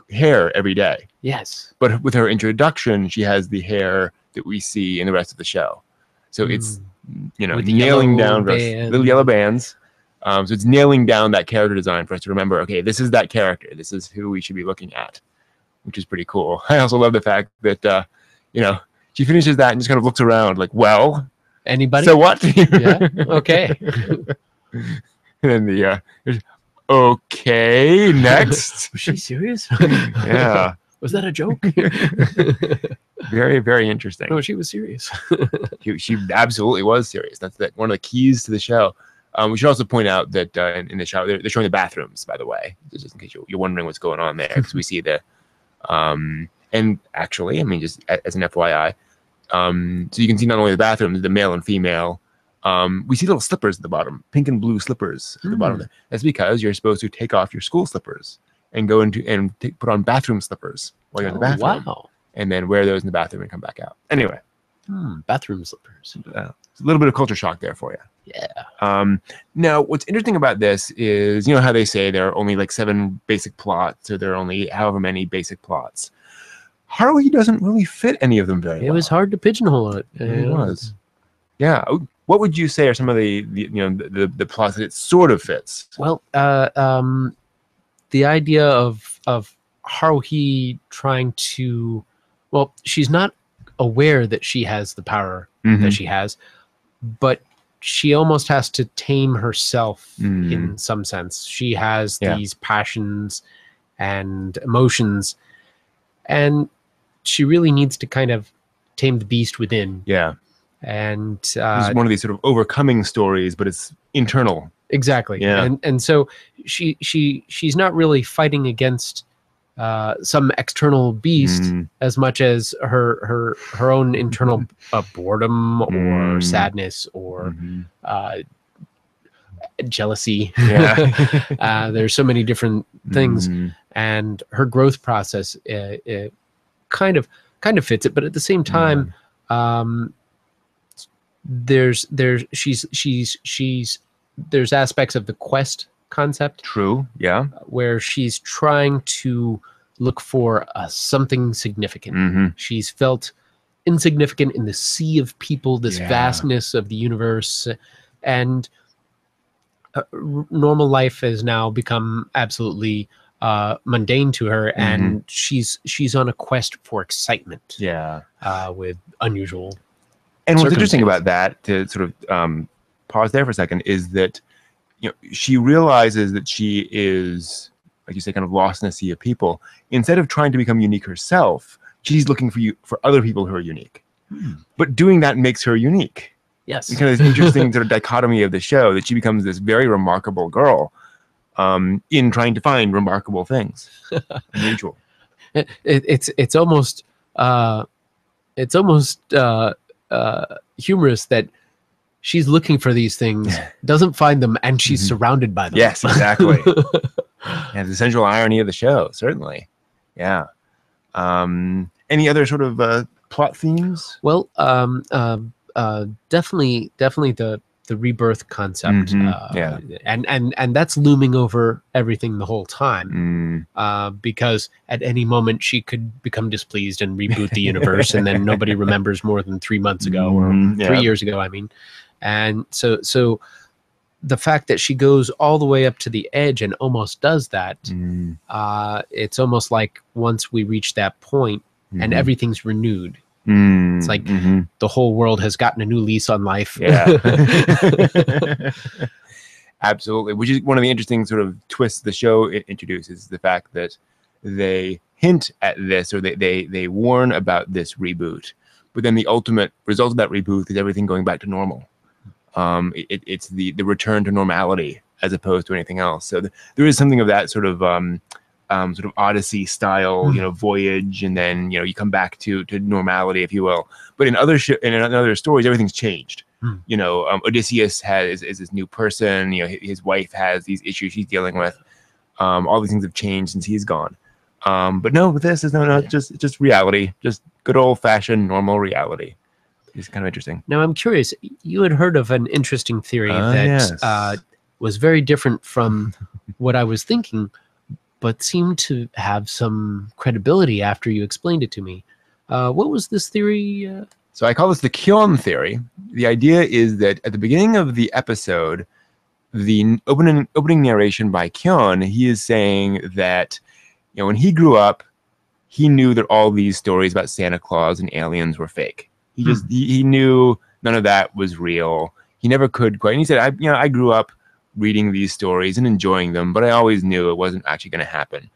hair every day. Yes. But with her introduction, she has the hair that we see in the rest of the show. So it's, nailing down little yellow bands. So it's nailing down that character design for us to remember, okay, this is that character. This is who we should be looking at, which is pretty cool. I also love the fact that, she finishes that and just kind of looks around like, well, anybody? So what? Yeah. Okay. And then okay, next. Was she serious? Yeah. Was that a joke? Very, very interesting. No, she was serious. She absolutely was serious. That's one of the keys to the show. We should also point out that in the show, they're showing the bathrooms, by the way, just in case you're wondering what's going on there, because we see and actually, I mean, just as an FYI, so you can see not only the bathrooms, the male and female. We see little slippers at the bottom, pink and blue slippers at the bottom. That's because you're supposed to take off your school slippers and go into and put on bathroom slippers while you're in the bathroom. Wow. And then wear those in the bathroom and come back out. Anyway. Bathroom slippers. A little bit of culture shock there for you. Yeah. Now, what's interesting about this is, how they say there are only like 7 basic plots, or there are only however many basic plots. Haruhi doesn't really fit any of them very well. It was hard to pigeonhole it. It was. Yeah. What would you say are some of the plots that it sort of fits? Well, the idea of Haruhi trying to, well, she's not aware that she has the power that she has, but she almost has to tame herself in some sense. She has these passions and emotions, and she really needs to kind of tame the beast within. Yeah. And it's one of these sort of overcoming stories, but it's internal. Exactly. Yeah. And so she's not really fighting against some external beast as much as her own internal boredom or sadness or jealousy. Yeah. There's so many different things, and her growth process it kind of fits it, but at the same time, there's aspects of the quest concept. True. Yeah. Where she's trying to look for something significant. She's felt insignificant in the sea of people, this vastness of the universe, and normal life has now become absolutely mundane to her, and she's on a quest for excitement. Yeah. With unusual And what's interesting about that, to sort of pause there for a second, is that she realizes that she is, like you say, kind of lost in a sea of people. Instead of trying to become unique herself, she's looking for other people who are unique. But doing that makes her unique. Yes. It's kind of this interesting sort of dichotomy of the show, that she becomes this very remarkable girl in trying to find remarkable things. Unusual. It's almost humorous that she's looking for these things, doesn't find them, and she's surrounded by them. Yes, exactly. Yeah, the central irony of the show, certainly. Yeah. Any other sort of plot themes? Well, definitely the rebirth concept. Yeah. And that's looming over everything the whole time. Because at any moment she could become displeased and reboot the universe, and then nobody remembers more than 3 months ago or 3 years ago, I mean. And so the fact that she goes all the way up to the edge and almost does that, it's almost like once we reach that point and everything's renewed, it's like the whole world has gotten a new lease on life. Yeah. Absolutely. Which is one of the interesting sort of twists the show introduces, the fact that they hint at this, or they warn about this reboot, but then the ultimate result of that reboot is everything going back to normal. It's the return to normality as opposed to anything else. So there is something of that sort of Odyssey style, voyage, and then you come back to normality, if you will. But in other stories, everything's changed. Odysseus is this new person. His wife has these issues she's dealing with. All these things have changed since he's gone. But no, with this is just reality, just good old fashioned normal reality. It's kind of interesting. Now I'm curious. You had heard of an interesting theory that was very different from what I was thinking, but seemed to have some credibility after you explained it to me. What was this theory? So I call this the Kyon theory. The idea is that at the beginning of the episode, the opening narration by Kyon, he is saying that when he grew up, he knew that all these stories about Santa Claus and aliens were fake. He knew none of that was real. He never could quite. And he said, I grew up reading these stories and enjoying them, but I always knew it wasn't actually going to happen.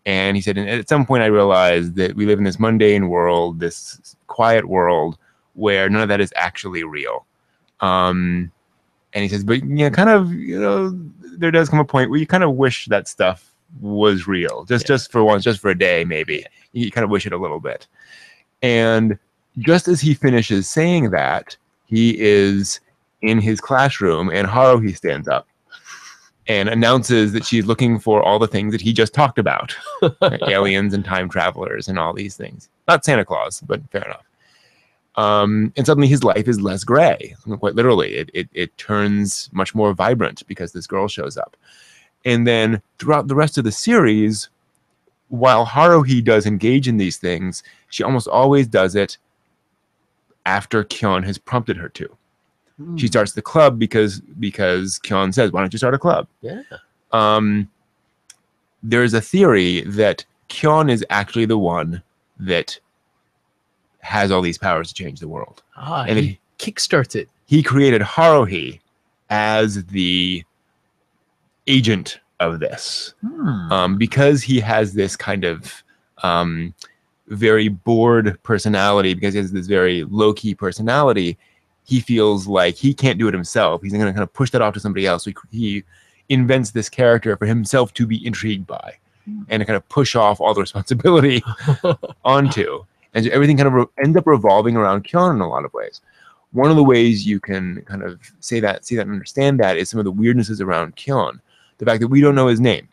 And he said, and at some point I realized that we live in this mundane world, this quiet world, where none of that is actually real. And he says, but there does come a point where you kind of wish that stuff was real, just for once, just for a day, maybe. You kind of wish it a little bit. And just as he finishes saying that, he is in his classroom, and Haruhi stands up and announces that she's looking for all the things that he just talked about. Aliens and time travelers and all these things. Not Santa Claus, but fair enough. And suddenly his life is less gray. Quite literally, it turns much more vibrant because this girl shows up. And then throughout the rest of the series, while Haruhi does engage in these things, she almost always does it after Kyon has prompted her to. She starts the club because Kyon says, why don't you start a club? Yeah. There's a theory that Kyon is actually the one that has all these powers to change the world. And he kickstarts it. He created Haruhi as the agent of this. Because he has this kind of very bored personality, because he has this very low-key personality, he feels like he can't do it himself. He's going to kind of push that off to somebody else. So he invents this character for himself to be intrigued by and to kind of push off all the responsibility onto. And so everything kind of ends up revolving around Kyon in a lot of ways. One of the ways you can kind of see that and understand that is some of the weirdnesses around Kyon. The fact that we don't know his name.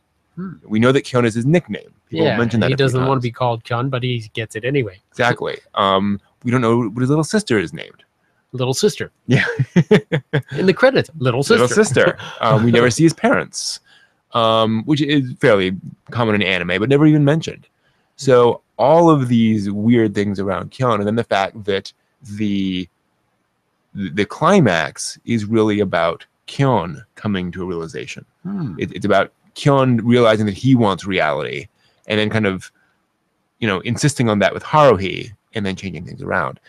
We know that Kyon is his nickname. People mention that he doesn't want to be called Kyon, but he gets it anyway. Exactly. We don't know what his little sister is named. Little sister. Yeah. In the credits, little sister. Little sister. We never see his parents, which is fairly common in anime, but never even mentioned. So all of these weird things around Kyon, and then the fact that the climax is really about Kyon coming to a realization. It's about Kyon realizing that he wants reality, and then kind of, insisting on that with Haruhi, and then changing things around.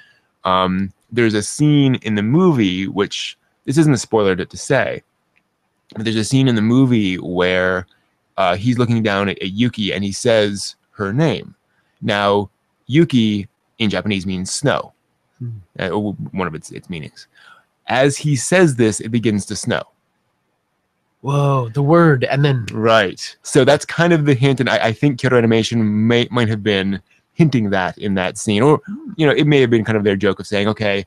there's a scene in the movie, which this isn't a spoiler to say, but there's a scene in the movie where he's looking down at Yuki and he says her name. Now, Yuki in Japanese means snow, one of its meanings. As he says this, it begins to snow. Whoa, the word, and then... Right. So that's kind of the hint, and I think Kyoto Animation might have been hinting that in that scene. Or, it may have been kind of their joke of saying, okay,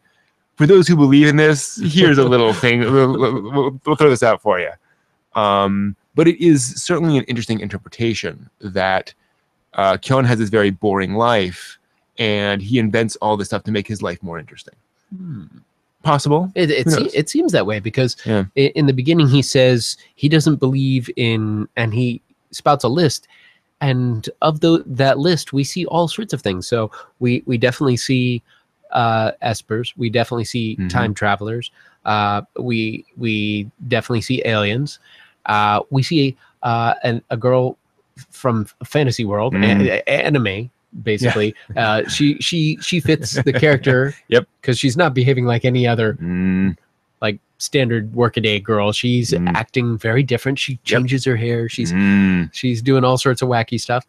for those who believe in this, here's a little thing. We'll throw this out for you. But it is certainly an interesting interpretation that Kyon has this very boring life, and he invents all this stuff to make his life more interesting. Possible. It seems that way because in the beginning he says he doesn't believe in, and he spouts a list, and of that list we see all sorts of things. So we definitely see espers, we definitely see time travelers, we definitely see aliens, we see a girl from fantasy world, anime. Basically, she fits the character. Yep, because she's not behaving like any other like standard workaday girl. She's acting very different. She changes her hair. She's doing all sorts of wacky stuff.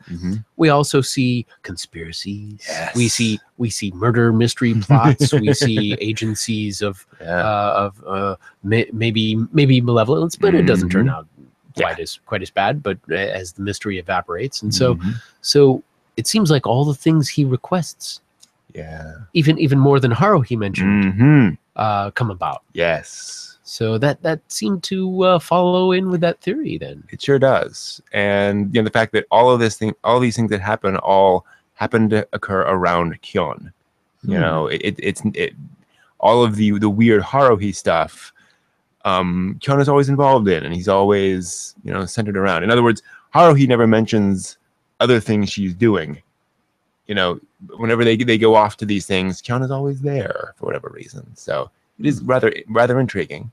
We also see conspiracies. Yes. We see murder mystery plots. We see agencies of maybe malevolence, but it doesn't turn out quite as bad. But as the mystery evaporates, and so. It seems like all the things he requests, even more than Haruhi mentioned, come about. Yes. So that seemed to follow in with that theory. Then it sure does, and the fact that all these things that happen all happen to occur around Kyon. It's all of the weird Haruhi stuff. Kyon is always involved in, and he's always centered around. In other words, Haruhi never mentions other things she's doing. Whenever they go off to these things, Kyon is always there for whatever reason. So it is rather intriguing.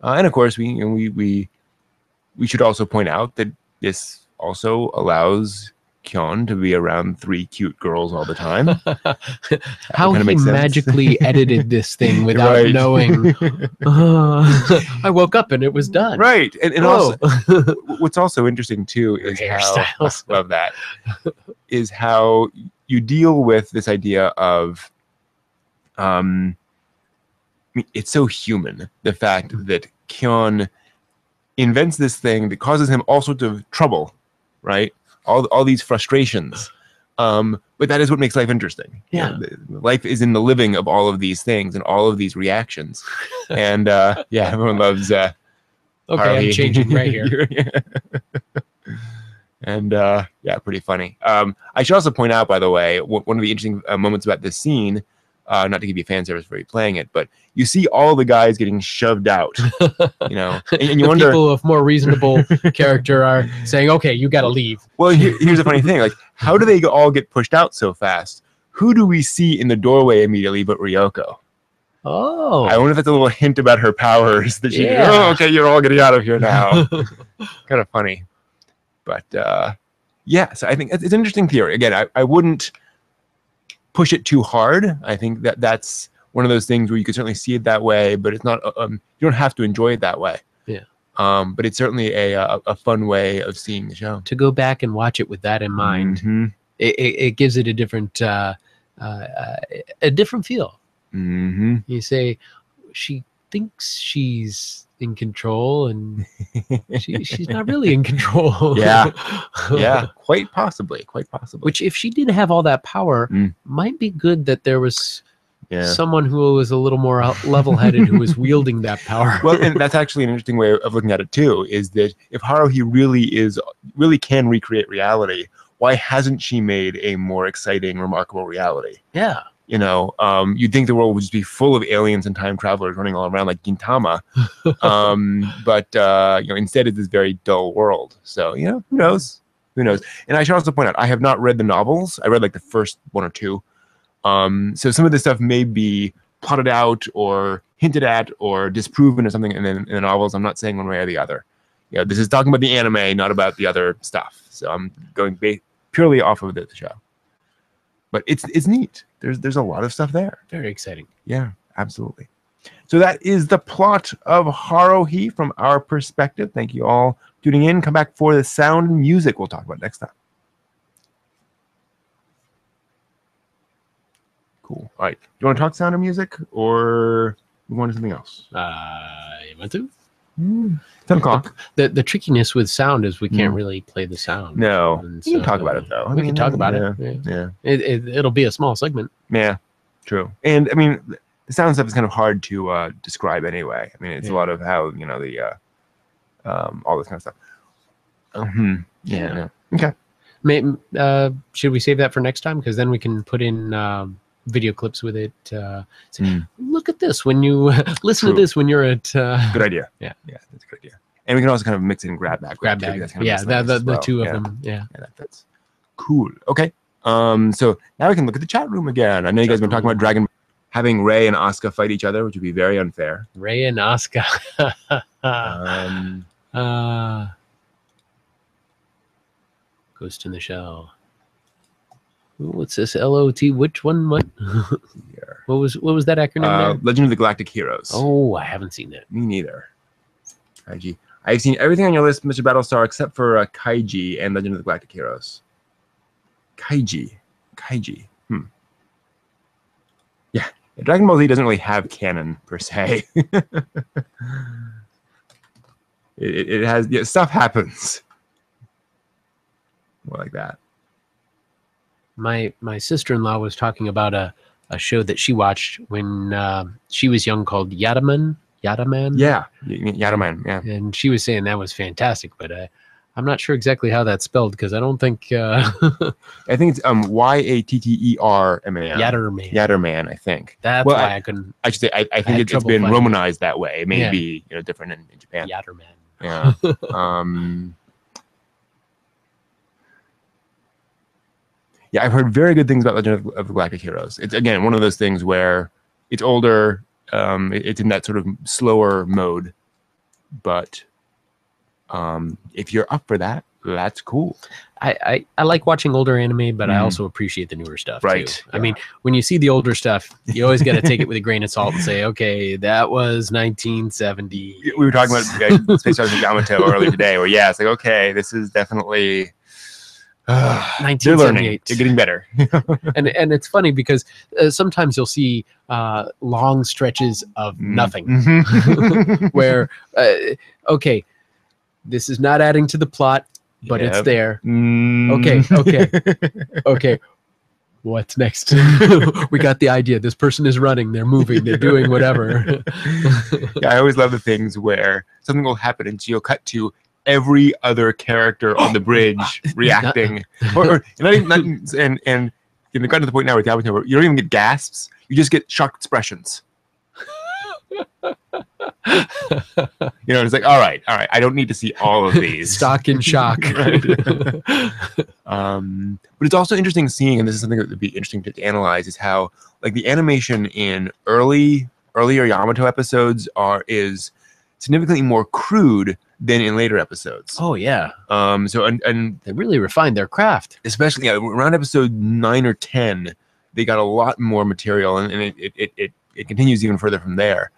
And of course, we should also point out that this also allows Kyon to be around 3 cute girls all the time. How he magically edited this thing without knowing. I woke up and it was done. Right, and also, what's also interesting too is hairstyles. Love that. Is how you deal with this idea of, it's so human, the fact that Kyon invents this thing that causes him all sorts of trouble, right? All these frustrations, but that is what makes life interesting. Life is in the living of all of these things and all of these reactions, and everyone loves. Okay, Haruhi. I'm changing right here. And pretty funny. I should also point out, by the way, one of the interesting moments about this scene. Not to give you fan service for replaying it, but you see all the guys getting shoved out, and you wonder, people of more reasonable character are saying, okay, you got to leave. Well, here's the funny thing. Like, how do they all get pushed out so fast? Who do we see in the doorway immediately but Ryoko? Oh. I wonder if that's a little hint about her powers that she, okay, you're all getting out of here now. Kind of funny. But, so I think it's an interesting theory. Again, I wouldn't push it too hard. I think that's one of those things where you could certainly see it that way, but it's not. You don't have to enjoy it that way. Yeah. But it's certainly a fun way of seeing the show. To go back and watch it with that in mind, it gives it a different feel. You say she thinks she's in control, and she's not really in control. Quite possibly. Which, if she did have all that power, might be good that there was someone who was a little more level-headed who was wielding that power. Well, and that's actually an interesting way of looking at it too. Is that if Haruhi really can recreate reality, why hasn't she made a more exciting, remarkable reality? Yeah. You'd think the world would just be full of aliens and time travelers running all around like Gintama. But instead it's this very dull world. So, who knows? Who knows? And I should also point out, I have not read the novels. I read like the first 1 or 2. So some of this stuff may be plotted out or hinted at or disproven or something in the novels. I'm not saying one way or the other. This is talking about the anime, not about the other stuff. So I'm going purely off of the show. But it's neat. There's a lot of stuff there. Very exciting. Yeah. Absolutely. So that is the plot of Haruhi from our perspective. Thank you all for tuning in. Come back for the sound and music we'll talk about next time. Cool. All right. Do you want to talk sound and music or move on to something else? You want to? 10 o'clock. The trickiness with sound is we can't really play the sound. No. And You can talk about it, though. We can talk about it. Yeah. It'll be a small segment. Yeah. True. And, I mean, the sound stuff is kind of hard to describe anyway. I mean, it's a lot of how, you know, the all this kind of stuff. Yeah. Okay. Should we save that for next time? Because then we can put in video clips with it. Say, look at this when you listen to this when you're at. Good idea. Yeah, that's a good idea. And we can also kind of mix it in grab bag. Grab bag. The two of them. Yeah, that fits. Cool. Okay. So now we can look at the chat room again. I know you guys have been talking about Dragon. Having Ray and Asuka fight each other, which would be very unfair. Ray and Asuka. Ghost in the Shell. Ooh, what's this? LOT? Which one? What? What was that acronym? Legend of the Galactic Heroes. Oh, I haven't seen that. Me neither. Kaiji. I've seen everything on your list, Mr. Battlestar, except for Kaiji and Legend of the Galactic Heroes. Kaiji. Yeah. Dragon Ball Z doesn't really have canon per se. it has stuff happens. More like that. My sister-in-law was talking about a show that she watched when she was young called Yadaman. Yeah, Yadaman. Yeah. And she was saying that was fantastic, but I'm not sure exactly how that's spelled because I don't think. I think it's Yatterman. Yatterman, I think. That's why I couldn't. I should say I think it's been Romanized that way. It may be different in Japan. Yatterman. Yeah. Yeah, I've heard very good things about Legend of the Galactic Heroes. It's, again, one of those things where it's older, it's in that sort of slower mode, but if you're up for that, that's cool. I like watching older anime, but I also appreciate the newer stuff, right? Too. I mean, when you see the older stuff, you always got to take it with a grain of salt and say, okay, that was 1970. We were talking about Space Odyssey of Yamato earlier today, where, it's like, okay, this is definitely... 1978. They're learning. They're getting better. and it's funny because sometimes you'll see long stretches of nothing where, okay, this is not adding to the plot, but it's there. Okay. What's next? We got the idea. This person is running. They're moving. They're doing whatever. I always love the things where something will happen and you'll cut to every other character on the bridge reacting, or not even, and you've gotten to the point now with Yamato where you don't even get gasps, you just get shocked expressions. It's like, all right, I don't need to see all of these. Stock in shock. But it's also interesting seeing, and this is something that would be interesting to analyze, is how like the animation in earlier Yamato episodes is significantly more crude than in later episodes. Oh yeah. So and they really refined their craft, especially around episode 9 or 10. They got a lot more material, and it continues even further from there.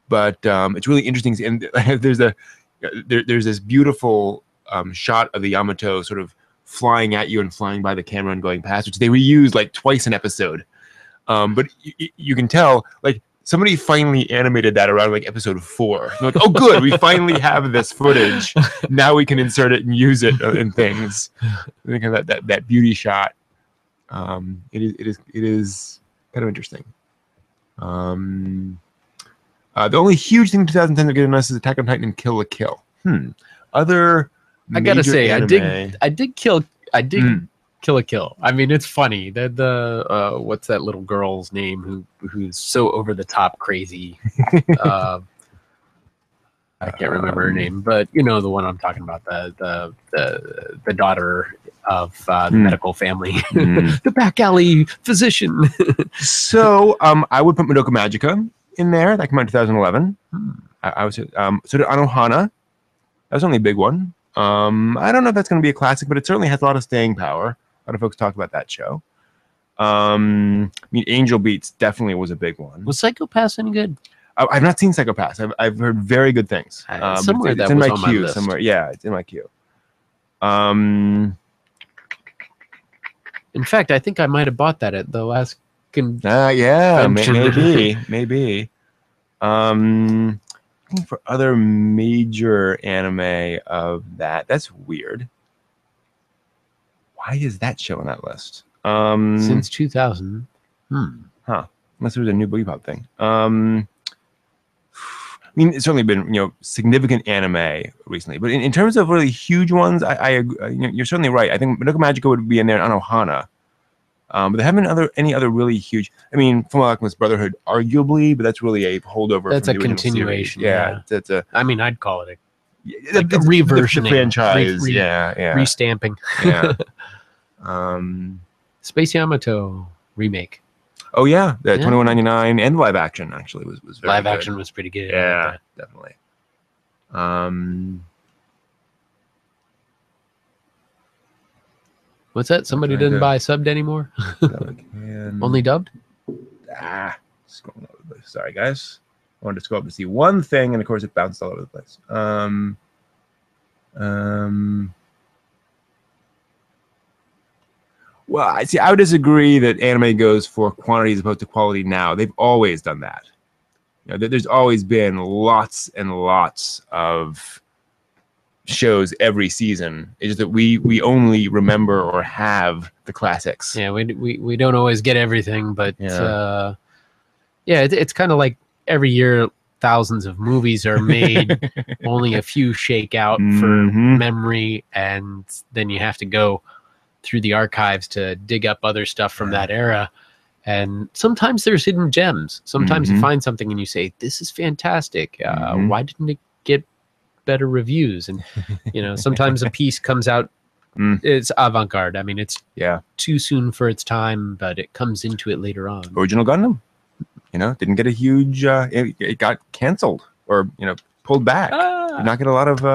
But it's really interesting, and there's this beautiful shot of the Yamato sort of flying at you and flying by the camera and going past, which they reuse like twice an episode. But you can tell like. Somebody finally animated that around like episode 4. They're like, oh, good, we finally have this footage. Now we can insert it and use it in things. I think of that beauty shot. It is kind of interesting. The only huge thing in 2010 they're giving us is Attack on Titan and Kill la Kill. Other I gotta say, anime, I did Kill la Kill. I mean, it's funny. The what's that little girl's name who's so over the top crazy? I can't remember her name, but you know the one I'm talking about. The daughter of the medical family, the back alley physician. So I would put Madoka Magica in there. That came out in 2011. I was so did Anohana. That was only a big one. I don't know if that's going to be a classic, but it certainly has a lot of staying power. A lot of folks talk about that show. I mean, Angel Beats definitely was a big one. Was Psycho-Pass any good? I've not seen Psycho-Pass. I've heard very good things. Somewhere it's that in was my on queue my list. somewhere. Yeah, it's in my queue. In fact, I think I might have bought that at the last yeah, maybe. Looking for other major anime of that. That's weird. Why is that show on that list? Since 2000. Huh. Unless there was a new Boogie Pop thing. I mean, it's certainly been, significant anime recently, but in terms of really huge ones, you're certainly right. I think Madoka Magica would be in there, and Anohana. But there haven't been any other really huge. I mean, Full Alchemist Brotherhood, arguably, but that's really a holdover. That's from a the continuation. Yeah, that's a. I mean, I'd call it a reversioning, the franchise. Restamping. Yeah. Space Yamato remake. Oh yeah, the 2199 and live action actually was very live good. Action was pretty good. Yeah, definitely. What's that? Somebody didn't buy subbed anymore? Only dubbed? Scrolling all over the place. Sorry, guys. I wanted to scroll up to see one thing, and of course it bounced all over the place. Well, I would disagree that anime goes for quantity as opposed to quality now. They've always done that. There's always been lots and lots of shows every season. It's just that we only remember or have the classics. Yeah, we don't always get everything, but it's kind of like every year thousands of movies are made, only a few shake out for memory, and then you have to go through the archives to dig up other stuff from that era. And sometimes there's hidden gems. Sometimes you find something and you say, this is fantastic. Why didn't it get better reviews? And sometimes a piece comes out, it's avant-garde. I mean, it's too soon for its time, but it comes into it later on. Original Gundam, didn't get a huge it got canceled or pulled back. Did not get a lot of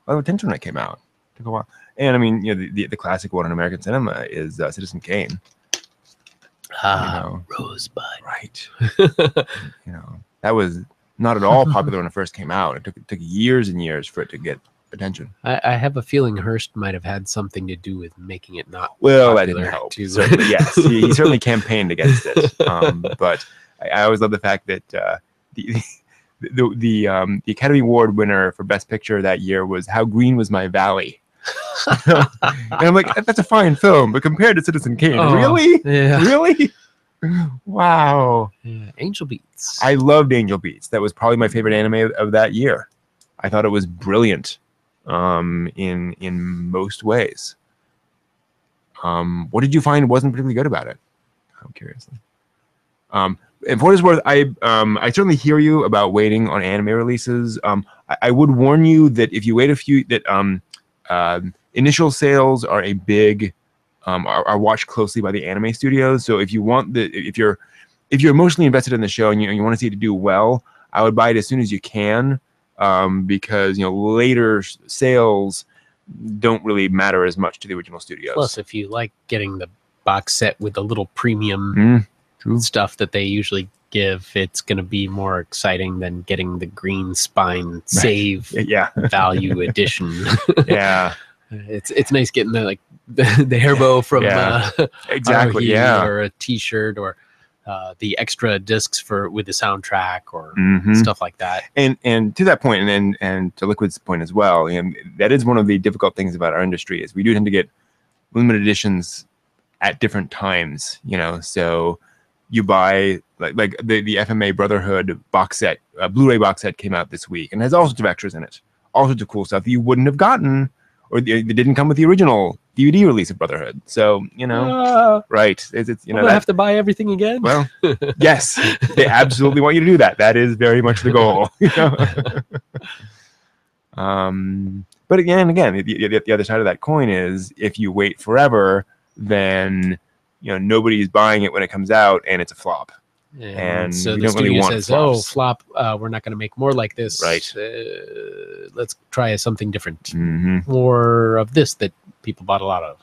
attention when it came out. Took a while. And I mean, the classic one in American cinema is Citizen Kane. Rosebud. Right. That was not at all popular when it first came out. It took years and years for it to get attention. I have a feeling Hearst might have had something to do with making it not. Well, that didn't help. Certainly, yes, he certainly campaigned against it. But I always love the fact that the Academy Award winner for Best Picture that year was How Green Was My Valley. And I'm like, that's a fine film, but compared to Citizen Kane, really? Yeah. Really? Wow. Yeah. Angel Beats. I loved Angel Beats. That was probably my favorite anime of that year. I thought it was brilliant in most ways. What did you find wasn't particularly good about it? I'm curious. And for what it's worth, I certainly hear you about waiting on anime releases. I would warn you that if you wait a few, that initial sales are a big are watched closely by the anime studios. So if you want if you're emotionally invested in the show and you want to see it to do well, I would buy it as soon as you can, because later sales don't really matter as much to the original studios. Plus, if you like getting the box set with the little premium stuff that they usually give, it's going to be more exciting than getting the green spine save value edition. Yeah. It's nice getting the the hair bow from exactly Haruhi, or a t-shirt, or the extra discs with the soundtrack, or stuff like that. And to that point, and to Liquid's point as well, that is one of the difficult things about our industry is we do tend to get limited editions at different times. So you buy like the FMA Brotherhood box set, Blu-ray box set came out this week and has all sorts of extras in it, all sorts of cool stuff that you wouldn't have gotten, or they didn't come with the original DVD release of Brotherhood. So right, it's I have to buy everything again. Well, yes, they absolutely want you to do that. That is very much the goal. But again, the other side of that coin is if you wait forever, then nobody's buying it when it comes out, and it's a flop. And so we the don't really studio want says, flops. flop, we're not going to make more like this. Right. Let's try something different. More of this that people bought a lot of.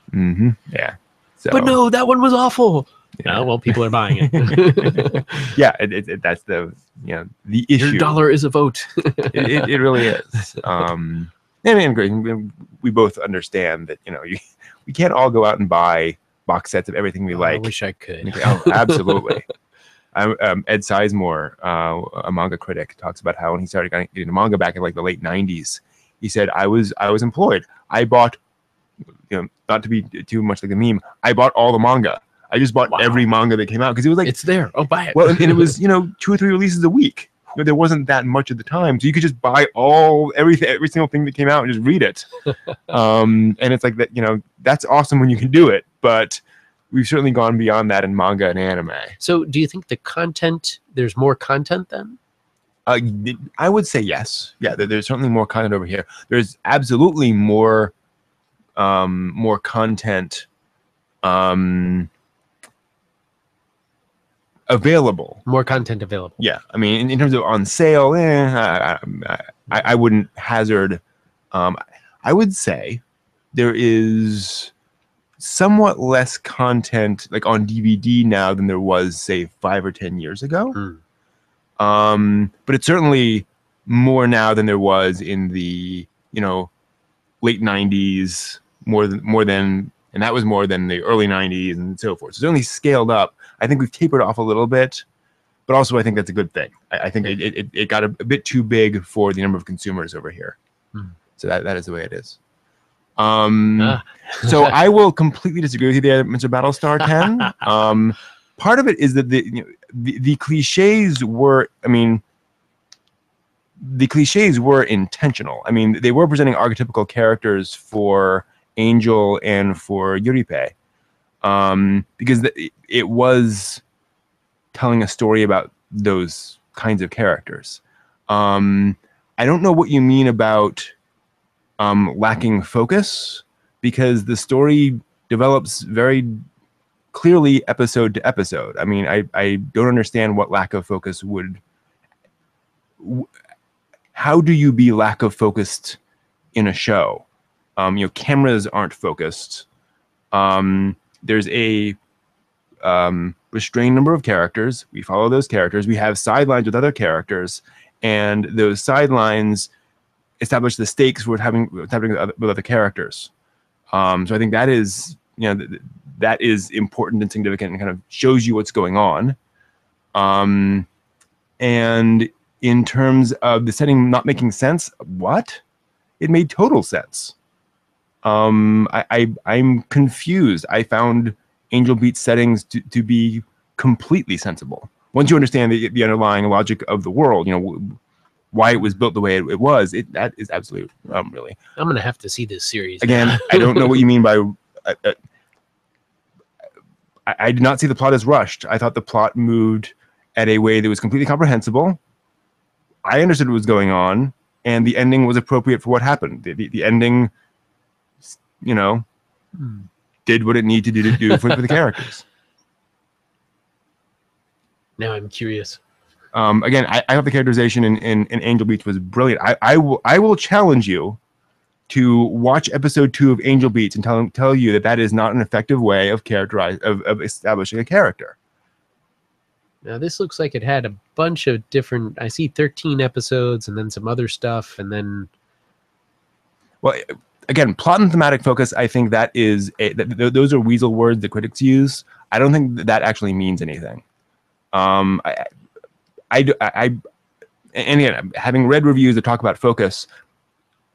Yeah. So. But no, that one was awful. Yeah. Oh, well, people are buying it. Yeah, that's the the issue. Your dollar is a vote. It really is. And great. We both understand that we can't all go out and buy box sets of everything we like. I wish I could. Oh, absolutely. Ed Sizemore, a manga critic, talks about how when he started getting into manga back in like the late '90s, he said, "I was employed. I bought, not to be too much like a meme, I bought all the manga. I just bought every manga that came out because it was like it's there. Oh, buy it. Well, and it was 2 or 3 releases a week. There wasn't that much at the time, so you could just buy every single thing that came out and just read it. And it's like that. That's awesome when you can do it, but we've certainly gone beyond that in manga and anime. So, do you think there's more content then? I would say yes. Yeah, there's certainly more content over here. There's absolutely more content available. More content available. Yeah, I mean, in terms of on sale, I wouldn't hazard. I would say there is somewhat less content like on DVD now than there was, say, 5 or 10 years ago. But it's certainly more now than there was in the late '90s. More than, and that was more than the early '90s and so forth. So it's only scaled up. I think we've tapered off a little bit, but also I think that's a good thing. I think it got a bit too big for the number of consumers over here. So that is the way it is. So I will completely disagree with you there, Mr. Battlestar 10. Part of it is that the cliches were, the cliches were intentional. I mean, they were presenting archetypical characters for Angel and for Yuripe. Because it was telling a story about those kinds of characters. I don't know what you mean about lacking focus, because the story develops very clearly episode to episode. I mean, I don't understand what lack of focus would... How do you be lack of focused in a show? Cameras aren't focused. There's a restrained number of characters. We follow those characters. We have sidelines with other characters, and those sidelines establish the stakes for what's happening with other characters. So I think that is that is important and significant and kind of shows you what's going on. And in terms of the setting not making sense, it made total sense. I'm confused. I found Angel Beats settings to be completely sensible. Once you understand the underlying logic of the world, why it was built the way it was, that is absolutely really. I'm gonna have to see this series again. I don't know what you mean by. I did not see the plot as rushed. I thought the plot moved at a way that was completely comprehensible. I understood what was going on, and the ending was appropriate for what happened. The ending, did what it needed to do for the characters. Now I'm curious. Again, I thought the characterization in Angel Beats was brilliant. I will challenge you to watch episode 2 of Angel Beats and tell you that is not an effective way of establishing a character. Now this looks like it had a bunch of different. I see 13 episodes and then some other stuff, and then. Well, again, plot and thematic focus. I think that is those are weasel words that critics use. I don't think that actually means anything. And again, having read reviews that talk about focus,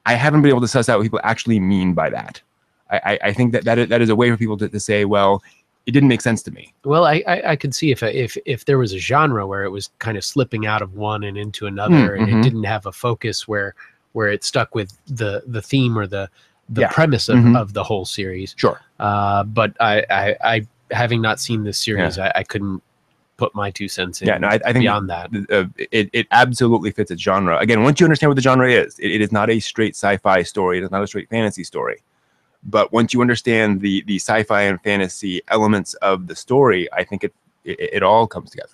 I haven't been able to suss out what people actually mean by that. I think that is a way for people to say, well, it didn't make sense to me. Well, I could see if there was a genre where it was kind of slipping out of one and into another, and it didn't have a focus where it stuck with the theme or the premise of the whole series. Sure. But I having not seen this series, I couldn't put my 2 cents in. Yeah, no, I think beyond that, it absolutely fits its genre. Again, once you understand what the genre is, it is not a straight sci-fi story. It is not a straight fantasy story. But once you understand the sci-fi and fantasy elements of the story, I think it all comes together.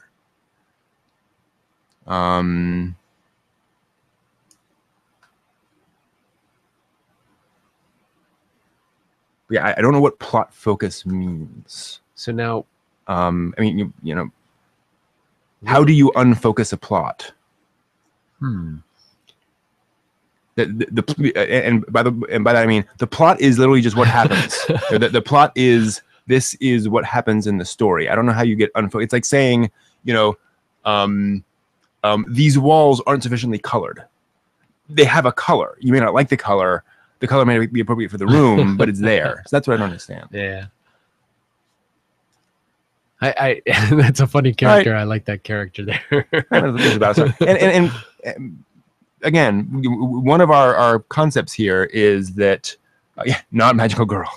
Yeah, I don't know what plot focus means. So now, I mean, you know, how do you unfocus a plot? And by that I mean the plot is literally just what happens. The plot is this is what happens in the story. I don't know how you get unfocused. It's like saying, you know, these walls aren't sufficiently colored. They have a color. You may not like the color. The color may be appropriate for the room, but it's there. So that's what I don't understand. Yeah. I that's a funny character. Right. I like that character there. and again, one of our concepts here is that not magical girl.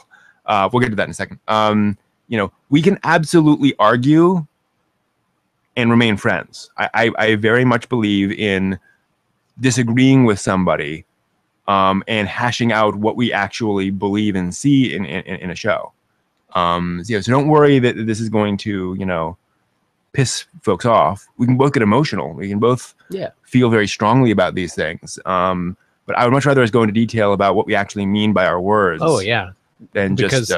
We'll get to that in a second. You know, we can absolutely argue and remain friends. I very much believe in disagreeing with somebody and hashing out what we actually believe and see in a show. So don't worry that this is going to, you know, piss folks off. We can both get emotional. We can both feel very strongly about these things. But I would much rather us go into detail about what we actually mean by our words. Oh yeah, than because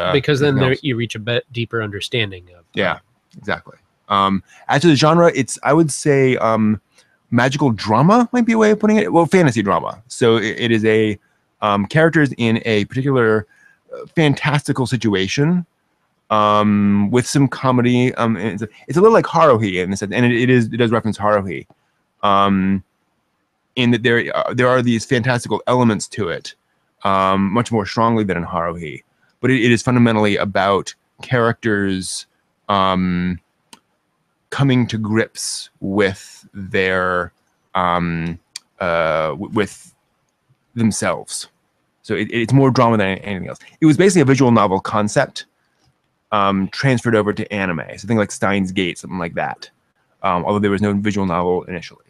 then there, you reach a bit deeper understanding of. Yeah, exactly. As to the genre, it's I would say magical drama might be a way of putting it. Well, fantasy drama. So it is a characters in a particular fantastical situation. With some comedy, it's a little like Haruhi, and it does reference Haruhi, in that there are these fantastical elements to it, much more strongly than in Haruhi, but it is fundamentally about characters coming to grips with their with themselves. So it's more drama than anything else. It was basically a visual novel concept. Transferred over to anime, something like Steins Gate, something like that. Although there was no visual novel initially,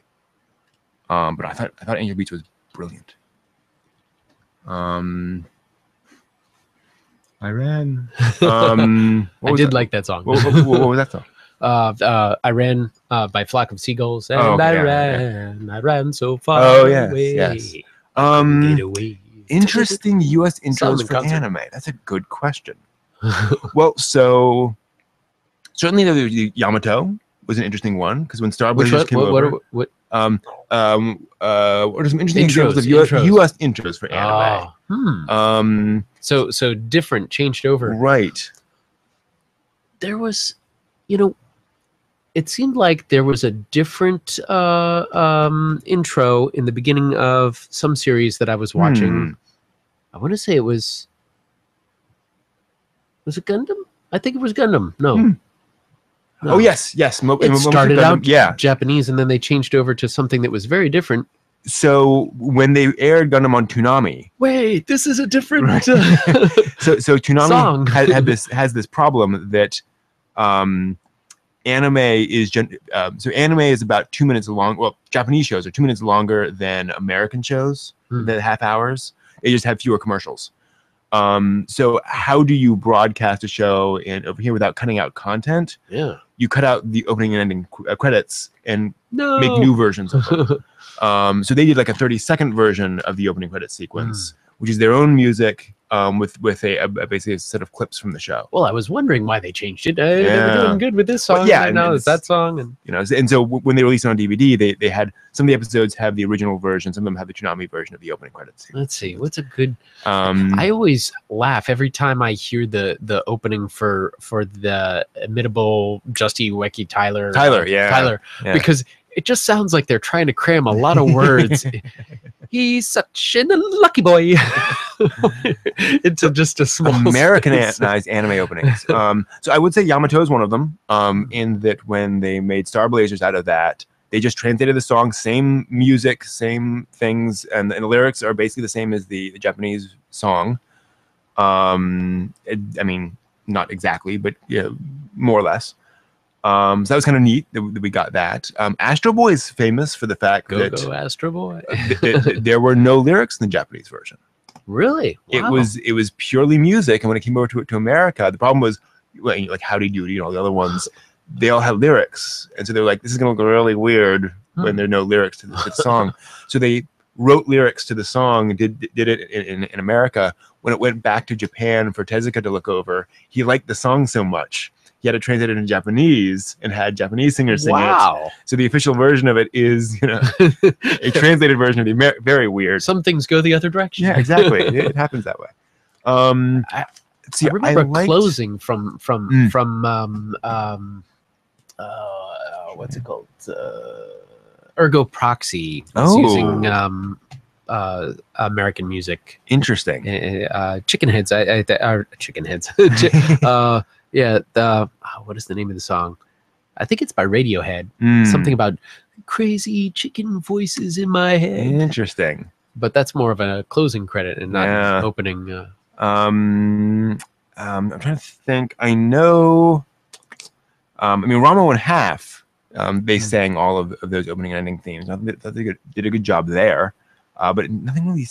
but I thought Angel Beats was brilliant. I ran. I did like that song. What was that song? I ran by Flock of Seagulls, and I ran so far away. Yes. Away. Interesting U.S. intros for anime. That's a good question. Well, so certainly the Yamato was an interesting one because when Star Blazers came over, what are some interesting examples of U.S. intros for anime? So different, changed over, right? There was, you know, it seemed like there was a different intro in the beginning of some series that I was watching. I want to say it was. Was it Gundam? I think it was Gundam. No. No. Oh, yes. It started out Japanese, and then they changed over to something that was very different. So when they aired Gundam on Toonami... Wait, this is a different... Right. so Toonami has this problem that anime is... so anime is about 2 minutes long. Well, Japanese shows are 2 minutes longer than American shows, the half hours. They just have fewer commercials. So how do you broadcast a show over here without cutting out content? Yeah. You cut out the opening and ending credits and make new versions of them. So they did like a 30-second version of the opening credit sequence, which is their own music with basically a set of clips from the show. Well, I was wondering why they changed it. They were doing good with this song. Well, and now it's that song. And you know, and so when they released it on DVD, they had some of the episodes have the original version, some of them have the Toonami version of the opening credits. Let's see, what's a good? I always laugh every time I hear the opening for the imitable Justy Wecky Tyler, because it just sounds like they're trying to cram a lot of words. He's such a lucky boy into just a small Americanized anime openings. So I would say Yamato is one of them. In that when they made Star Blazers out of that, they just translated the song, same music, same things, and the lyrics are basically the same as the Japanese song. I mean, not exactly, but yeah, more or less. So that was kind of neat that we got that. Astro Boy is famous for the fact that Astro Boy. There were no lyrics in the Japanese version. Really? Wow. It was purely music, and when it came over to America, the problem was like Howdy Doody, you know, the other ones, they all had lyrics, and so they're like, this is going to look really weird when there are no lyrics to the song. So they wrote lyrics to the song, did it in America. When it went back to Japan for Tezuka to look over, he liked the song so much. he had it translated into Japanese and had Japanese singers sing Wow. it. So the official version of it is, you know, a translated version of the very weird. Some things go the other direction. Yeah, exactly. It happens that way. See, I remember closing from what's it called? Ergo Proxy. It's using American music. Interesting. Chicken Heads. Chicken Heads. Yeah. What is the name of the song? I think it's by Radiohead. Something about crazy chicken voices in my head. Interesting. But that's more of a closing credit and not an opening. I'm trying to think. I know. I mean, Ramo and Half. They sang all of those opening and ending themes. I thought they did a good job there. But nothing really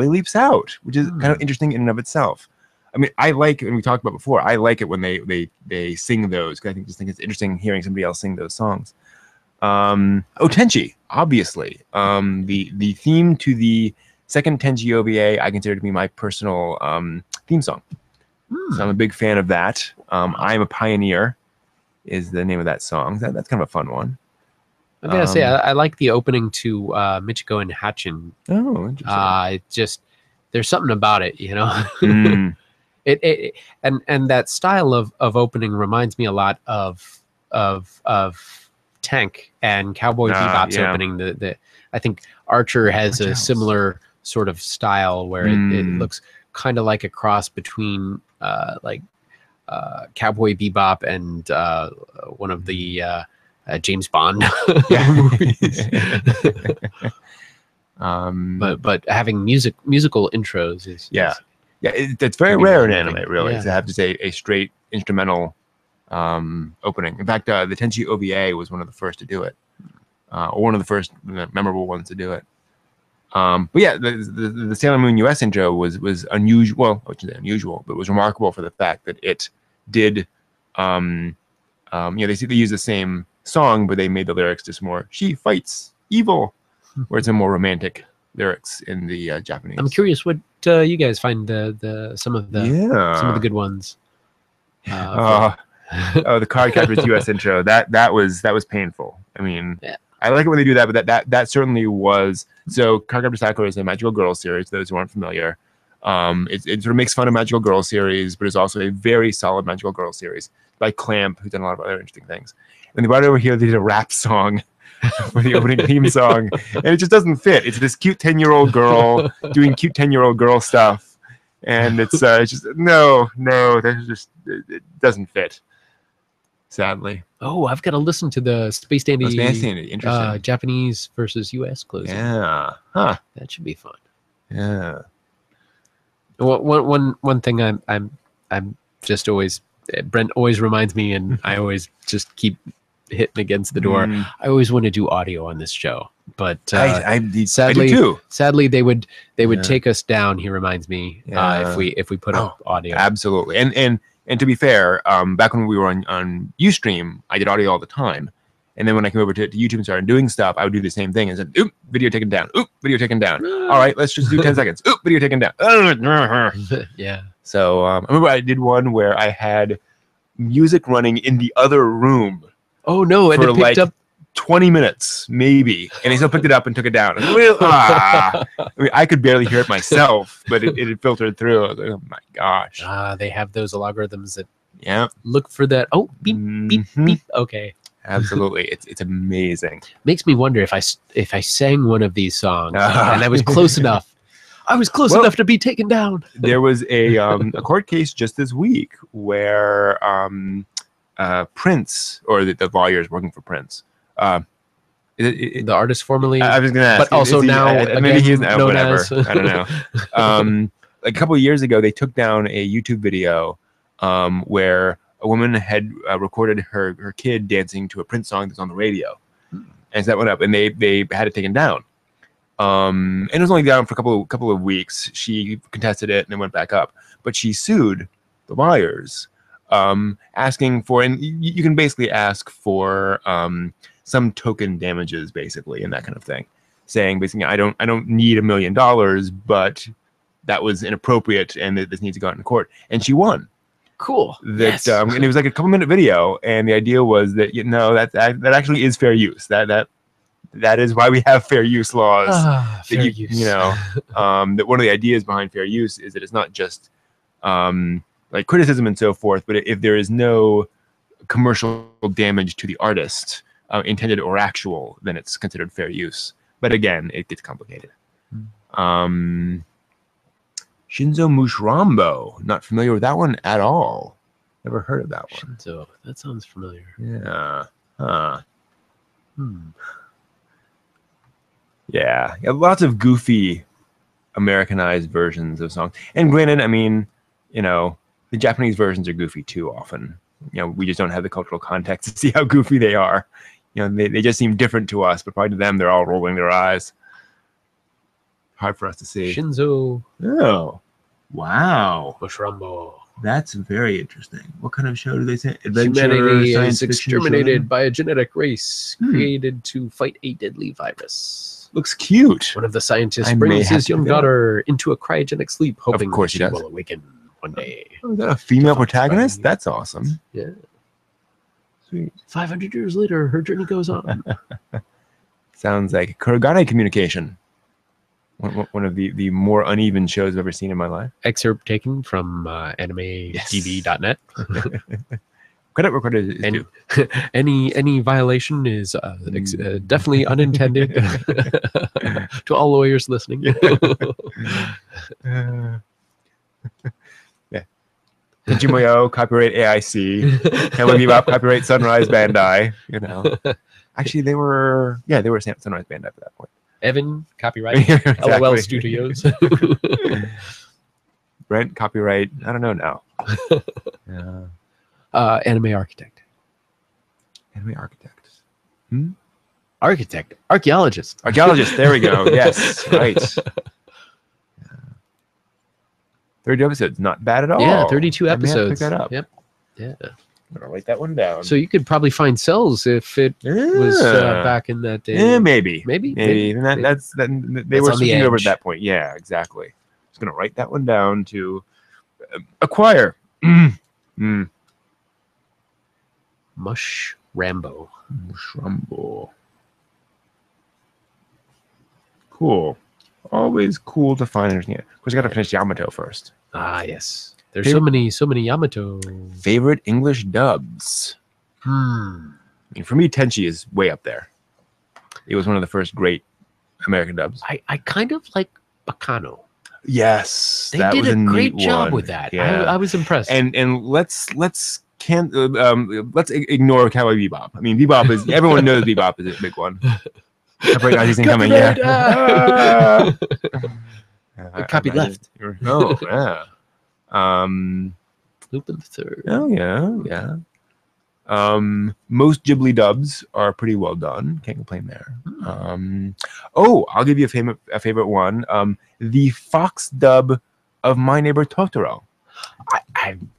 leaps out, which is kind of interesting in and of itself. I mean, I like, and we talked about before, I like it when they sing those, because I think it's interesting hearing somebody else sing those songs. Tenchi, obviously. The theme to the second Tenchi OVA, I consider to be my personal theme song. So I'm a big fan of that. I'm a Pioneer is the name of that song. That's kind of a fun one. I gotta say, I like the opening to Michiko and Hatchin. Oh, interesting. Just there's something about it, you know. And that style of opening reminds me a lot of Tank and Cowboy Bebop's opening. I think Archer has a similar sort of style where it looks kind of like a cross between Cowboy Bebop and one of the James Bond movies. But having musical intros is it's very rare in anime, really, to have just a straight instrumental opening. In fact, the Tenchi OVA was one of the first to do it, or one of the first memorable ones to do it. But yeah, the Sailor Moon US intro was unusual. Well, I shouldn't say unusual, but it was remarkable for the fact that it did. They use the same song, but they made the lyrics just more "she fights evil," where it's a more romantic lyrics in the Japanese. I'm curious what you guys find some of the good ones. The Card Captors US intro that was painful. I mean, I like it when they do that, but that certainly was. So Card Captor Sakura is a magical girl series. Those who aren't familiar, it sort of makes fun of magical girl series, but it's also a very solid magical girl series by Clamp, who's done a lot of other interesting things. And they brought it over here. They did a rap song for the opening theme song, and it just doesn't fit. It's this cute 10-year-old girl doing cute 10-year-old girl stuff, and it's just no, that's just it doesn't fit. Sadly. Oh, I've got to listen to the Space Dandy. Interesting. Japanese versus US closing. Yeah. That should be fun. Yeah. One thing I'm just always Brent always reminds me, and I always just keep hitting against the door. I always want to do audio on this show, but I do sadly too. They would take us down. He reminds me if we put up audio. Absolutely. And to be fair, back when we were on Ustream, I did audio all the time. And then when I came over to YouTube and started doing stuff, I would do the same thing and said, oop, video taken down. Oop, video taken down. All right, let's just do 10 seconds. Oop, video taken down. Yeah. So I remember I did one where I had music running in the other room. Oh, no. And it picked up 20 minutes, maybe. And he still picked it up and took it down. I mean, I could barely hear it myself, but it had filtered through. I was like, oh my gosh. They have those algorithms that look for that. Oh, beep, beep, beep. Okay. Absolutely. It's amazing. Makes me wonder if I sang one of these songs and I was close enough. I was close enough to be taken down. There was a court case just this week where Prince, or the lawyers working for Prince, the artist formerly, I was going to ask, but also now maybe he's whatever. As. I don't know. Like a couple of years ago, they took down a YouTube video where a woman had recorded her kid dancing to a Prince song that's on the radio, and so that went up, and they had it taken down. And it was only down for a couple of weeks. She contested it and it went back up, but she sued the lawyers, asking for, and you can basically ask for some token damages, basically, and that kind of thing, saying basically, I don't need $1 million, but that was inappropriate and this needs to go out in court. And she won. Cool. That and it was like a couple-minute video, and the idea was that that actually is fair use. That is why we have fair use laws. Fair use. That one of the ideas behind fair use is that it's not just like criticism and so forth, but if there is no commercial damage to the artist, intended or actual, then it's considered fair use. But again, it gets complicated. Shinzo Mushrambo. Not familiar with that one at all. Never heard of that one. Shinzo. That sounds familiar. Yeah. Yeah. Lots of goofy Americanized versions of songs. And granted, I mean, the Japanese versions are goofy too often. We just don't have the cultural context to see how goofy they are. They just seem different to us, but probably to them, they're all rolling their eyes. Hard for us to see. Shinzo. Oh, wow. Mushrambo. That's very interesting. What kind of show do they say? Humanity is exterminated by a genetic race created to fight a deadly virus. Looks cute. One of the scientists brings his young daughter into a cryogenic sleep, hoping she will awaken one day. Oh, is that a female protagonist? That's awesome. Yeah. Sweet. 500 years later, her journey goes on. Sounds like Kurogane Communication. One of the more uneven shows I've ever seen in my life. Excerpt taken from animedb.net. Credit where credit is due. Any violation is definitely unintended. To all lawyers listening. Hijimoyo, copyright AIC. Cowboy Bebop, copyright Sunrise Bandai. Actually, they were Sunrise Bandai at that point. Evan, copyright exactly. LOL Studios. Brent, copyright. I don't know now. Anime Architect. Anime Architect. Architect. Archaeologist. Archaeologist. There we go. Yes. Right. 30 episodes. Not bad at all. Yeah, 32 episodes. Pick that up. Yep. Yeah. I'm gonna write that one down. So you could probably find cells if it was back in that day. Yeah, maybe. And that's they were switching over at that point. Yeah, exactly. Just gonna write that one down to acquire. Mushrambo. Cool. Always cool to find interesting. Of course, I got to finish Yamato first. Ah, yes. There's so many Yamato. Favorite English dubs. I mean, for me, Tenchi is way up there. It was one of the first great American dubs. I kind of like Bacano. Yes, they did a great job with that. Yeah. I was impressed. And let's ignore Cowboy Bebop. I mean, Bebop is everyone knows Bebop is a big one. Coming, yeah. Copy left. Oh, yeah. Lupin the Third. Oh, yeah. Most Ghibli dubs are pretty well done. Can't complain there. I'll give you a favorite one. The Fox dub of My Neighbor Totoro.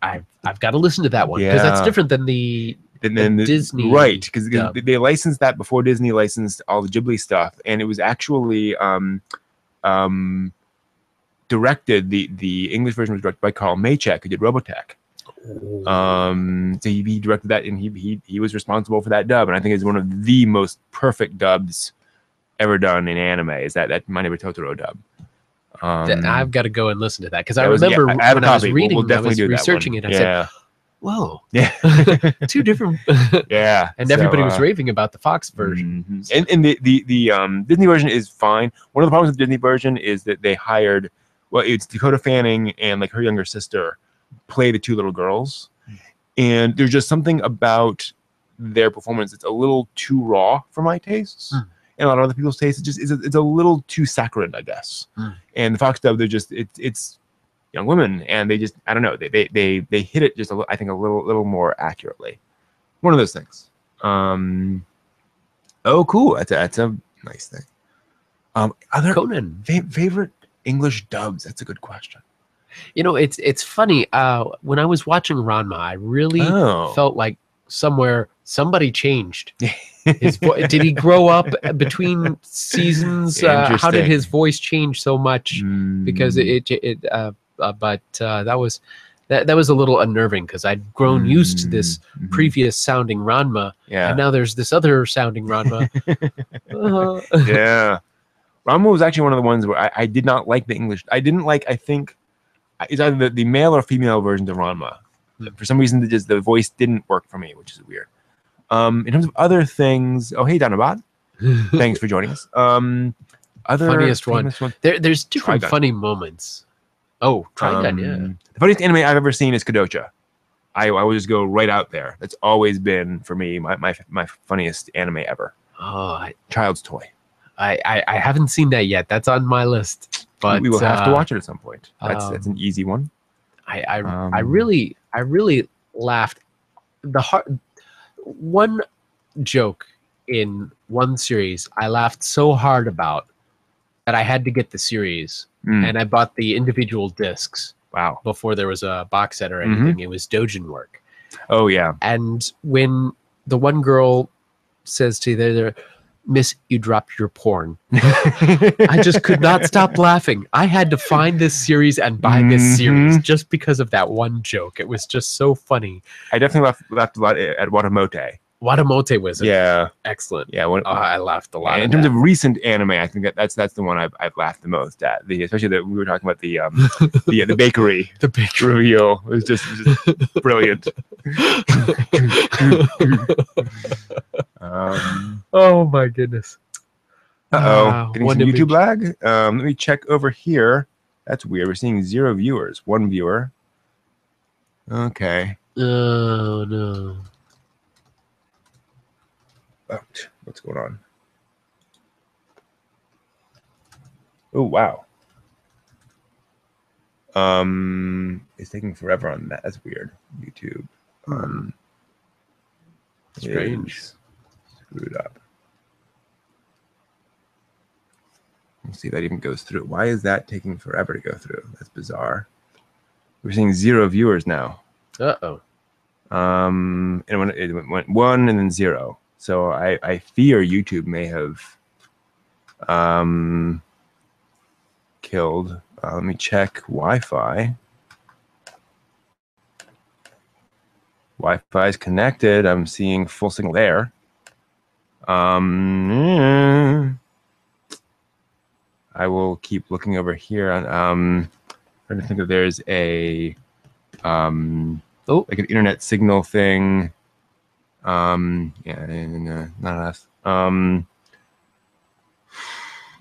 I've got to listen to that one because that's different than the Disney, right? Because they licensed that before Disney licensed all the Ghibli stuff, and it was actually directed. The English version was directed by Carl Maychek, who did Robotech. So he directed that, and he was responsible for that dub, and I think it's one of the most perfect dubs ever done in anime. Is that My Neighbor Totoro dub? I've got to go and listen to that because I remember when I was reading, I was researching it. I said, "Whoa, yeah, two different." Yeah, and everybody was raving about the Fox version. And the Disney version is fine. One of the problems with the Disney version is that they hired, it's Dakota Fanning and like her younger sister play the two little girls, and there's just something about their performance that's a little too raw for my tastes. And a lot of other people's tastes, it's a little too saccharine, I guess. And the Fox dub, it's young women, and they just, I don't know, they hit it just I think a little more accurately. One of those things. Oh, cool. That's a nice thing. Other Conan favorite English dubs. That's a good question. It's funny. When I was watching Ranma, I really felt like somebody changed. His did he grow up between seasons? How did his voice change so much? Because but that was That was a little unnerving because I'd grown used to this previous sounding Ranma, and now there's this other sounding Ranma. Yeah. Ranma was actually one of the ones where I did not like the English. I didn't like, I think, it's either the male or female versions of Ranma. For some reason, the voice didn't work for me, which is weird. In terms of other things, oh, hey, Danabad. Thanks for joining us. Other funniest one. There's different funny moments. Oh, Trigun, yeah. The funniest anime I've ever seen is Kadocha. I will just go right out there. That's always been, for me, my funniest anime ever. Oh, Child's Toy. I haven't seen that yet. That's on my list. But we will have to watch it at some point. That's an easy one. I really laughed. One joke in one series I laughed so hard about that I had to get the series, and I bought the individual discs. Wow! Before there was a box set or anything, it was Dojin work. Oh yeah! And when the one girl says to the Miss, you dropped your porn. I just could not stop laughing. I had to find this series and buy this series just because of that one joke. It was just so funny. I definitely laughed a lot at Watamote. Watamote was excellent. Yeah, I laughed a lot. In terms of recent anime, I think that's the one I've laughed the most at. Especially that we were talking about the bakery. The bakery reveal was just brilliant. Oh my goodness. Getting some YouTube lag. Let me check over here. That's weird. We're seeing 0 viewers. 1 viewer. Okay. Oh no. What's going on? Oh wow. It's taking forever on that. That's weird. YouTube. Strange. Screwed up. Let's see if that even goes through. Why is that taking forever to go through? That's bizarre. We're seeing 0 viewers now. Uh-oh. And it went 1 and then 0. So I fear YouTube may have killed. Let me check Wi-Fi. Wi-Fi is connected. I'm seeing full signal there. I will keep looking over here. Trying to think if there's a like an internet signal thing. Not us.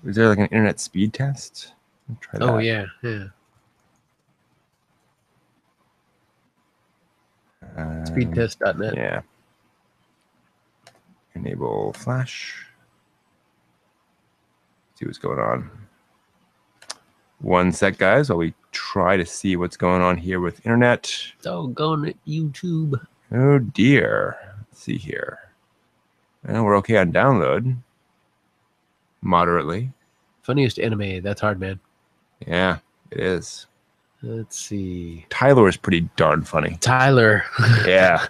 Is there like an internet speed test? Try that. Oh yeah. Speedtest.net. Yeah. Enable flash. See what's going on. 1 sec, guys, while we try to see what's going on here with internet. Doggone it, YouTube. Oh dear. Let's see here. Well, we're okay on download. Moderately. Funniest anime. That's hard, man. Yeah, it is. Let's see. Tyler is pretty darn funny. Tyler. Yeah.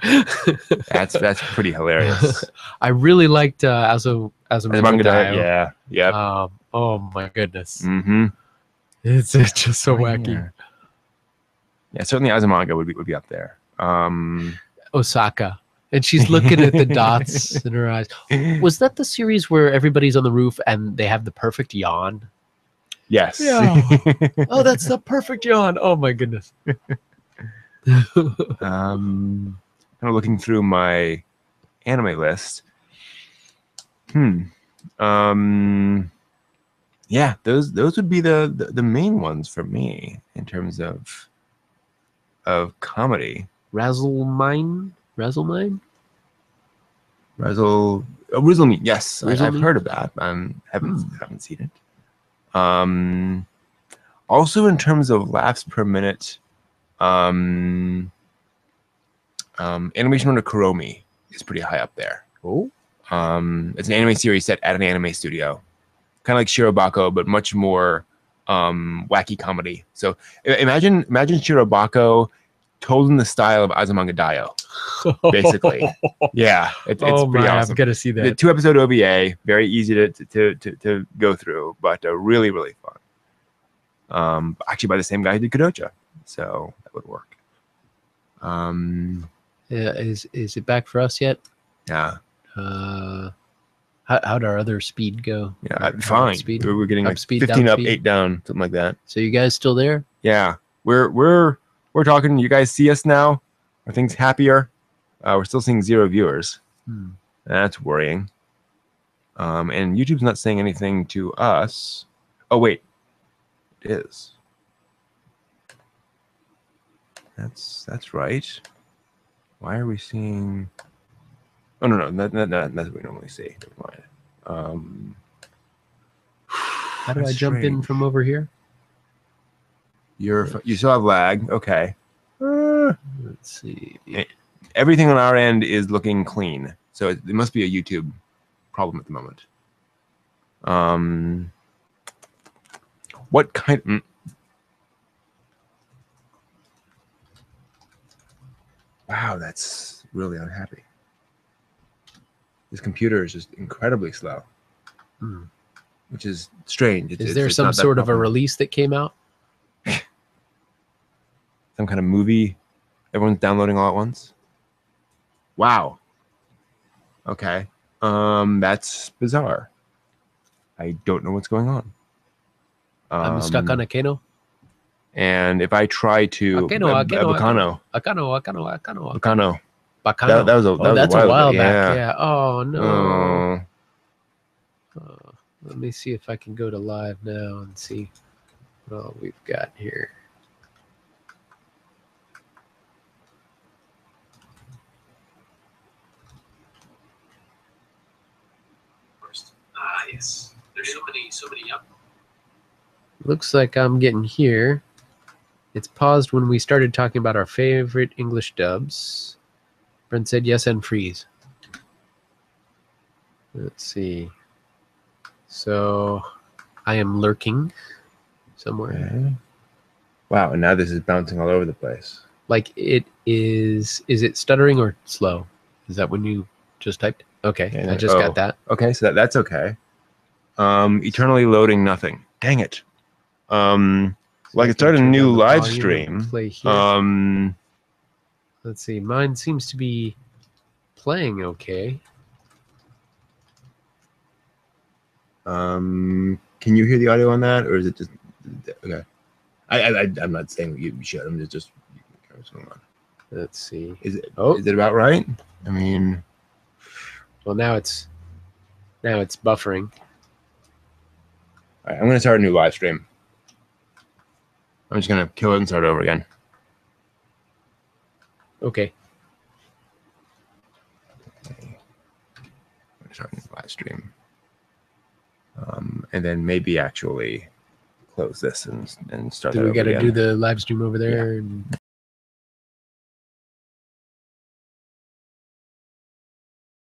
That's pretty hilarious. I really liked Azumanga Daioh. Yeah. Yeah. Oh my goodness. Mm-hmm. It's just so wacky. Yeah, certainly Azumanga would be up there. Osaka. And she's looking at the dots in her eyes. Was that the series where everybody's on the roof and they have the perfect yawn? Yes. Yeah. Oh, that's the perfect yawn. Oh my goodness. Kind of looking through my anime list. Yeah, those would be the main ones for me in terms of comedy. Razzlemine? Rizzlemine, yes. I've heard of that. Haven't seen it. Also in terms of laughs per minute, Animation Under Kuromi is pretty high up there. Oh. It's an anime series set at an anime studio. Kind of like Shirobako, but much more wacky comedy. So imagine Shirobako told in the style of Azumanga Daioh, basically. Yeah, it's pretty awesome. I've got to see that. The 2-episode OVA, very easy to go through, but really, really fun. Actually by the same guy who did Kadocha, so that would work. Yeah, is it back for us yet? Yeah. How'd our other speed go? Yeah, fine. Speed? We're getting Up like speed, 15 down up, speed? 8 down, something like that. So you guys still there? Yeah, we're talking. You guys see us now? Are things happier? We're still seeing 0 viewers. That's worrying. And YouTube's not saying anything to us. Oh wait, it is. That's right. Why are we seeing? Oh no, that's what we normally see. Never mind. How do I jump in from over here? You still have lag. Okay. Let's see. Everything on our end is looking clean, so it must be a YouTube problem at the moment. What kind? Wow, that's really unhappy. This computer is just incredibly slow, which is strange. Is there some sort of a release that came out? Some kind of movie everyone's downloading all at once? Wow. Okay. That's bizarre. I don't know what's going on. I'm stuck on Akano. And if I try to Akano. That was a while back. Yeah. Oh no. Let me see if I can go to live now and see what all we've got here. Yes. There's so many up. Looks like I'm getting here. It's paused when we started talking about our favorite English dubs. Brent said yes and freeze. Let's see. So I am lurking somewhere. Okay. Wow, and now this is bouncing all over the place. Like it is it stuttering or slow? Is that when you just typed? Okay, I just got that. Okay, so that's okay. Eternally loading nothing. Dang it. Like I started a new live stream. Play here. Let's see. Mine seems to be playing okay. Can you hear the audio on that, or is it just okay? I'm not saying that you should. I'm just what's going on. Let's see. Is it about right? I mean, well, now it's buffering. All right, I'm gonna start a new live stream. I'm just gonna kill it and start over again. Okay. I'm gonna start a new live stream. And then maybe actually close this and start. Do we got to do the live stream over there? Yeah. And